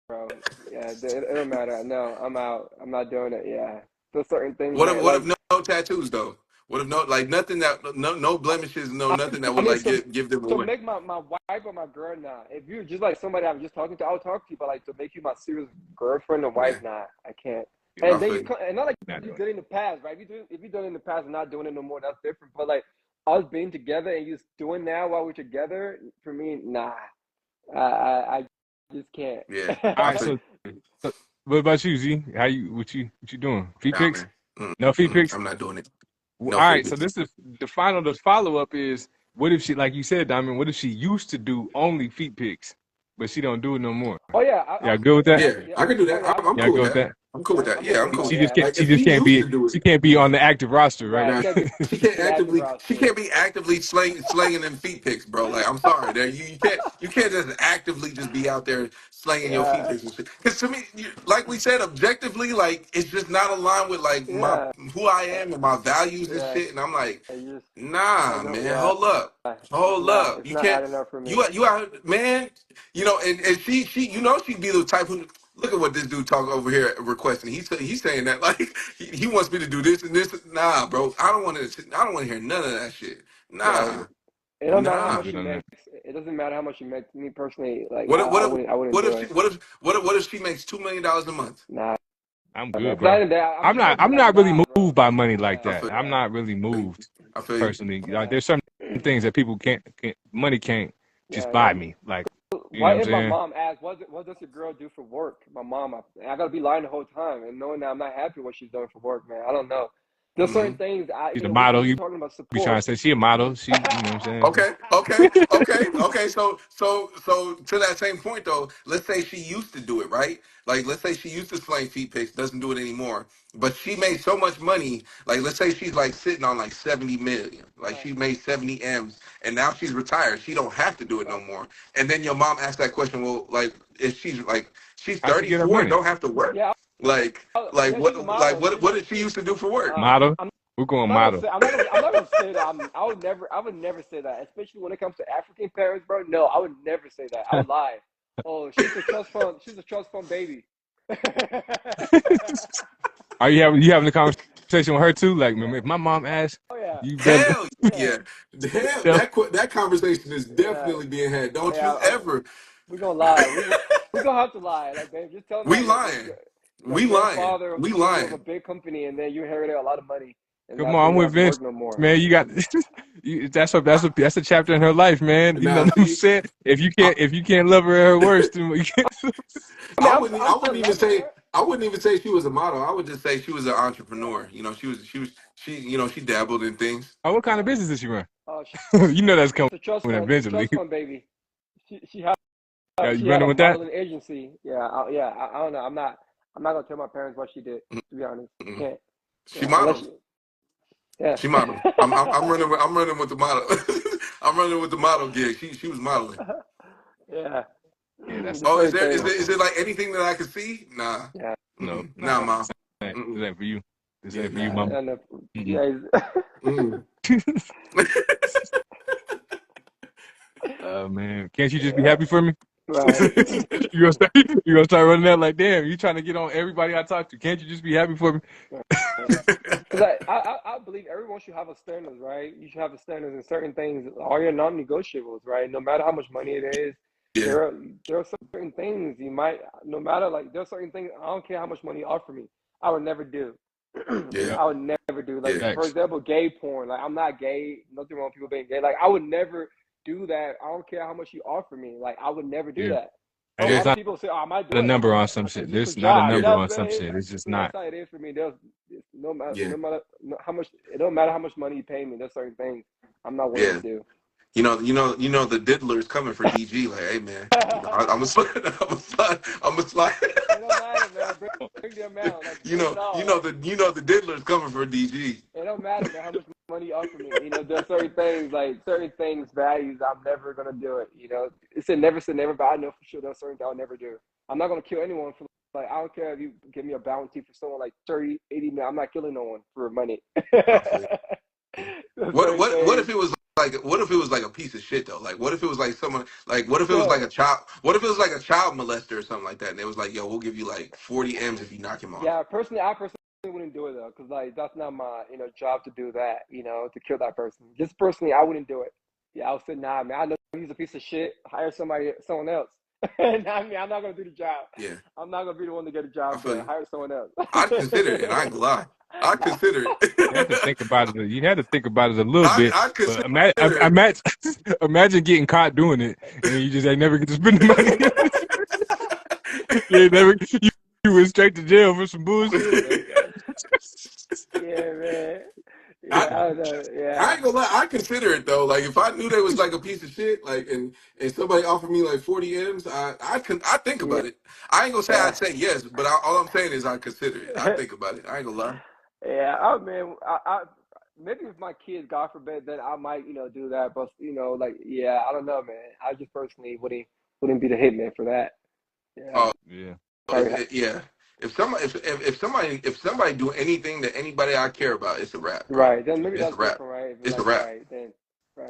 bro. Yeah, it don't matter. No, I'm out. I'm not doing it. Yeah. There's certain things what if that what if like. no tattoos though? What if no like nothing that no blemishes, no nothing that I would mean, like so give them to away? make my wife or my girl now. If you're just like somebody I'm just talking to, I'll talk to you. But like to make you my serious girlfriend or wife, Yeah, nah, I can't. I And then feel you you. come, and not like Not you doing did in the past, right? If you done it in the past and not doing it no more, that's different. But like us being together and you doing now while we're together, for me, nah, I just can't. Yeah, All I right, feel you. so what about you, Z? What you doing? Feet Nah, pics? man. No feet pics? I'm not doing it. Well, No all right, so fitness. this is the follow up is what if she, like you said, Diamond, what if she used to do only feet pics, but she don't do it no more? Oh yeah, Yeah, good with that? Yeah, I can do oh that. yeah, I'm Yeah, cool good with with that. that? I'm cool with that. I'm Yeah, I'm okay with cool that. with She that. just Yeah, can't Like if she be used to do it, she can't be on the active roster, right. right? Can't be she can't an active she roster. can't be actively slanging them feet pics, bro. Like I'm sorry, there you can't just actively just be out there slanging your feet Yeah, pics and shit. Because to me, like we said, objectively, like it's just not aligned with like my yeah, who I am and my values and yeah. shit. And I'm like, You just nah, I don't. man, Yeah, hold up. it's You not can't. adding up for me. You out, man. You know, and she you know she'd be the type who look at what this dude talk over here requesting. He's saying that like he wants me to do this and this. Nah, bro. I don't want to hear none of that shit. Yeah, Nah, it don't matter how I'm nah. much good she on that. makes. It doesn't matter how much she makes. Me personally, like What if I wouldn't what do if she it. what if she makes $2 million a month? Nah, I'm good, it's not bro. even that. I'm just gonna be I'm like, not really nah, bro. moved by money like Yeah, I that. feel I'm yeah, not really you. moved I feel you. personally. Like yeah, there's some things that people can't money can't just yeah. buy me. Like, you know Why what I'm if my saying? mom asks, what does your girl do for work? My mom, I gotta be lying the whole time and knowing that I'm not happy with what she's doing for work, man. I don't know. There's Mm-hmm. certain things She's a we model. were You talking about be trying to support. say she a model. She, you know what I'm saying? Okay. So to that same point though, let's say she used to do it, right? Like let's say she used to slang feet pics, doesn't do it anymore. But she made so much money, like let's say she's like sitting on like 70 million. Like Right, she made 70 M's and now she's retired. She don't have to do it no right. more. And then your mom asked that question, well, like if she's How she get her 34 and money? don't have to work? Yeah, Like yeah. She's a model. what did she used to do for work? Model? I'm We're going not gonna model. say. I'm not gonna say that. I would never say that. Especially when it comes to African parents, bro. No, I would never say that. I would lie. Oh, she's a trust fund. She's a trust fund baby. Are you having a conversation with her too? Like, if my mom asks, Oh yeah, you better Hell yeah, yeah. Hell, tell. that conversation is yeah, definitely being had. Don't yeah. you ever. We're gonna lie. We gonna have to lie. Like, babe, just tell them We that lying. your We lying. grandfather was We the CEO of a lying. big company, and then you inherited a lot of money, and Come that's on, why I'm you don't with have to work Vince, no more. man. You got that's a chapter in her life, man. You know Now what I'm see, saying? I, If you can't love her at her worst, then you can't. I mean, I I'm still wouldn't even loving say her. she was a model. I would just say she was an Yeah. entrepreneur. You know, she you know, she dabbled in things. Oh, what kind of business does she run? She, You know that's coming it's a trust fund. It's a eventually. trust fund, baby. She had Yeah, you she had running a with that? modeling agency. Yeah, I don't know. I'm not gonna tell my parents what she did. To be honest, I Mm-mm. can't. She Yeah, unless models. you, yeah. She models. I'm running with the model. I'm running with the model gig. She was modeling. Yeah. Yeah, that's Just Oh, certain things. is it like anything that I can see? Nah. Yeah. no, Nah, No. mom. this Mm-mm. ain't for you. This Yeah, ain't for you, nah. mama. And Mm-mm. yeah. Mm. Man, can't you just be Yeah. happy for me? Right. You gonna start running that like, damn, you trying to get on everybody I talk to? Can't you just be happy for me? Because I believe everyone should have a standards, right? You should have a standards in certain things. All your non-negotiables, right? No matter how much money it is, Yeah, there are there are certain things you might no matter like there are certain things I don't care how much money you offer me, I would never do. yeah, Yeah, I would never do. Like yeah, for facts. example, gay porn. Like I'm not gay. Nothing wrong with people being gay. Like I would never do that. I don't care how much you offer me. Like I would never do Yeah. that. And Oh, there's yeah, other not people say, "Oh, I might a do it." number on some It's shit. just a There's not a job. You yeah, number know what I'm on some saying? shit. It's just So that's not. how it is for me. There's no matter yeah, how much it don't matter how much money you pay me. There's certain things I'm not willing to yeah. do. The diddler's coming for DG. Like, hey man, I'm a slide. I'm a slide. I'm a slide. It don't matter, man. Bring the amount. Like bring it all. Like The diddler's coming for DG. it don't matter, man. How much money you offer me. There's certain things like certain things values. I'm never gonna do it. It's a never say never, but I know for sure there's certain things I'll never do. I'm not gonna kill anyone for like I don't care if you give me a bounty for someone like 30, 80 million. I'm not killing no one for money. I feel you. There's certain What if things. it was like a piece of shit though? Like what if it was like someone like what if it was like a Sure. child what if it was like a child molester or something like that and it was like, yo, we'll give you like 40 M's if you knock him off. Yeah, I personally wouldn't do it though, because like that's not my job to do that. To kill that person. Just personally, I wouldn't do it. Yeah, I would say nah, man. I know he's a piece of shit. Hire someone else. I mean, I'm not gonna do the job. Yeah, I'm not gonna be the one to get a I job feel done. you. Hire someone else. I'd consider it, and I ain't gonna lie. I'd consider You had to it. think about it. You had to think about it a little bit. I'd consider But imagine, it. imagine, imagine getting caught doing it, and you just ain't never get to spend the money. You ain't never. You went straight to jail for some bullshit. Like, Yeah, man. Yeah, I, I don't know. I Yeah, ain't gonna lie, I consider it though. Like if I knew they was like a piece of shit, like and somebody offered me like 40 M's, I think yeah, about it. I ain't gonna say yeah. I'd say yes, but all I'm saying is I consider it. I think about it. I ain't gonna lie. Yeah, I mean, I maybe with my kids, God forbid, then I might, do that. But like, yeah, I don't know, man. I just personally wouldn't be the hitman for that. Yeah, Oh, yeah, yeah. If somebody do anything to anybody I care about, it's a wrap, bro. right. Then maybe It's a that's wrap. different, right? If you're It's a like, wrap. right, then,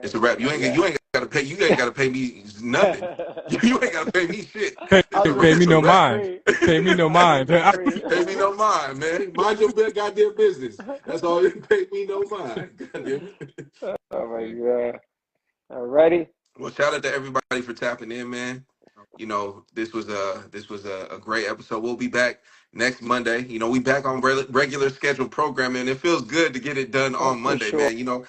It's right, a wrap. like, yeah. You ain't gotta pay me nothing. You ain't gotta pay me shit. I'll do pay it me It's a no for wrap. mind. free. Pay me no I'll do it mind. for free. Pay me no mind, man. Mind your goddamn business. That's all. You pay me no mind. Goddamn it. Oh my Yeah. God. Alrighty. Well, shout out to everybody for tapping in, man. This was a great episode. We'll be back next Monday. We back on regular scheduled programming. It feels good to get it done Oh, on for Monday, sure. man.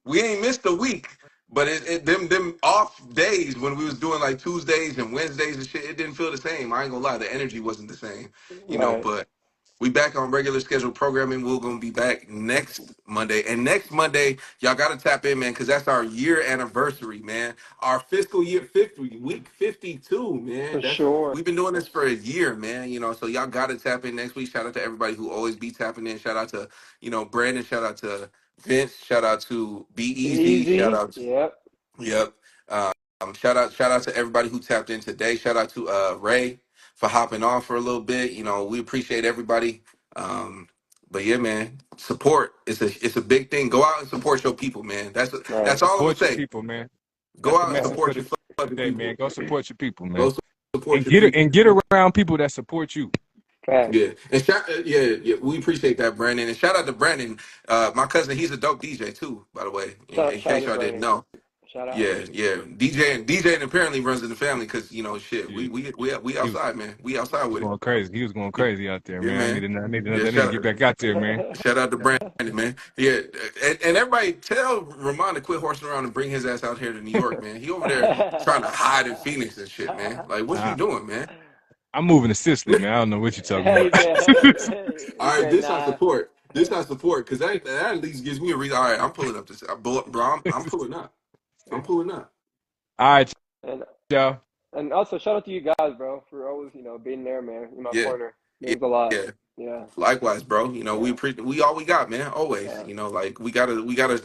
We ain't missed a week, but them off days when we was doing like Tuesdays and Wednesdays and shit, it didn't feel the same. I ain't gonna lie, the energy wasn't the same, Right. but we back on regular scheduled programming. We're gonna be back next Monday. And next Monday, y'all gotta tap in, man, because that's our year anniversary, man. Our fiscal year 50, week 52, man. For That's sure. we've been doing this for a year, man. So y'all gotta tap in next week. Shout out to everybody who always be tapping in. Shout out to, Brandon, shout out to Vince, shout out to Be Easy, shout Easy. out to Yep. Yep. Shout out to everybody who tapped in today. Shout out to Ray for hopping on for a little bit. We appreciate everybody. But yeah, man, support it's a big thing. Go out and support your people, man. Right. That's all I'm gonna Support your say. people, man. That's Go the out and message Right. for support the your fucking today, man. people. Go support your people, man. Go support And your get it people. and get around people that support you. Facts. Yeah, and yeah, we appreciate that, Brandon. And shout out to Brandon, my cousin. He's a dope DJ too, by the way. In Shout out case to y'all didn't Brandon. know. Shout out. Yeah. DJ apparently runs in the family because shit. Yeah. We He was outside, man. We outside with it. going crazy. He was going crazy out there, Yeah, man. man. I need Yeah, that nigga to get back out there, man. shout out to Brandon, man. Yeah, and everybody tell Ramond to quit horsing around and bring his ass out here to New York, man. He over there trying to hide in Phoenix and shit, man. Like, what you Nah, doing, man? I'm moving to Sicily, man. I don't know what you're talking he about. said, All he right, said, this I nah. support. This I support because that at least gives me a reason. All right, I'm pulling up this, bro. I'm pulling up. I'm pulling up. All right, And y'all. and also shout out to you guys, bro, for always being there, man, in my Yeah, corner. yeah, Means a lot. yeah. Yeah, Likewise, bro. You know, yeah, we all we got, man. Always. yeah. You know, like we gotta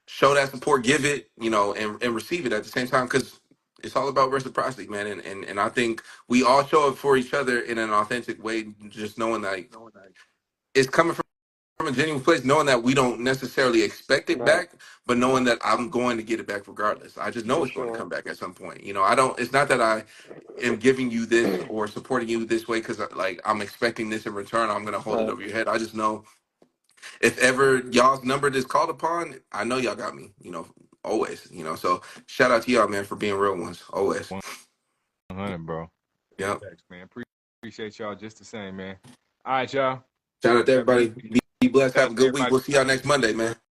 show that support, give it, and receive it at the same time because it's all about reciprocity, man. And I think we all show up for each other in an authentic way, just knowing that it's coming from a genuine place, knowing that we don't necessarily expect it Right, back, but knowing that I'm going to get it back regardless. I just know for it's going to sure. come back at some point. I don't. It's not that I am giving you this or supporting you this way because like I'm expecting this in return. I'm going to hold it Right, over your head. I just know if ever y'all's number is called upon, I know y'all got me. Always. So shout out to y'all, man, for being real ones. Always. 100, bro. Yep. Thanks, man. Appreciate y'all just the same, man. All right, y'all. Shout out to Y'all everybody. Be blessed. Have a blessed, good week. everybody. We'll see y'all next Monday, man.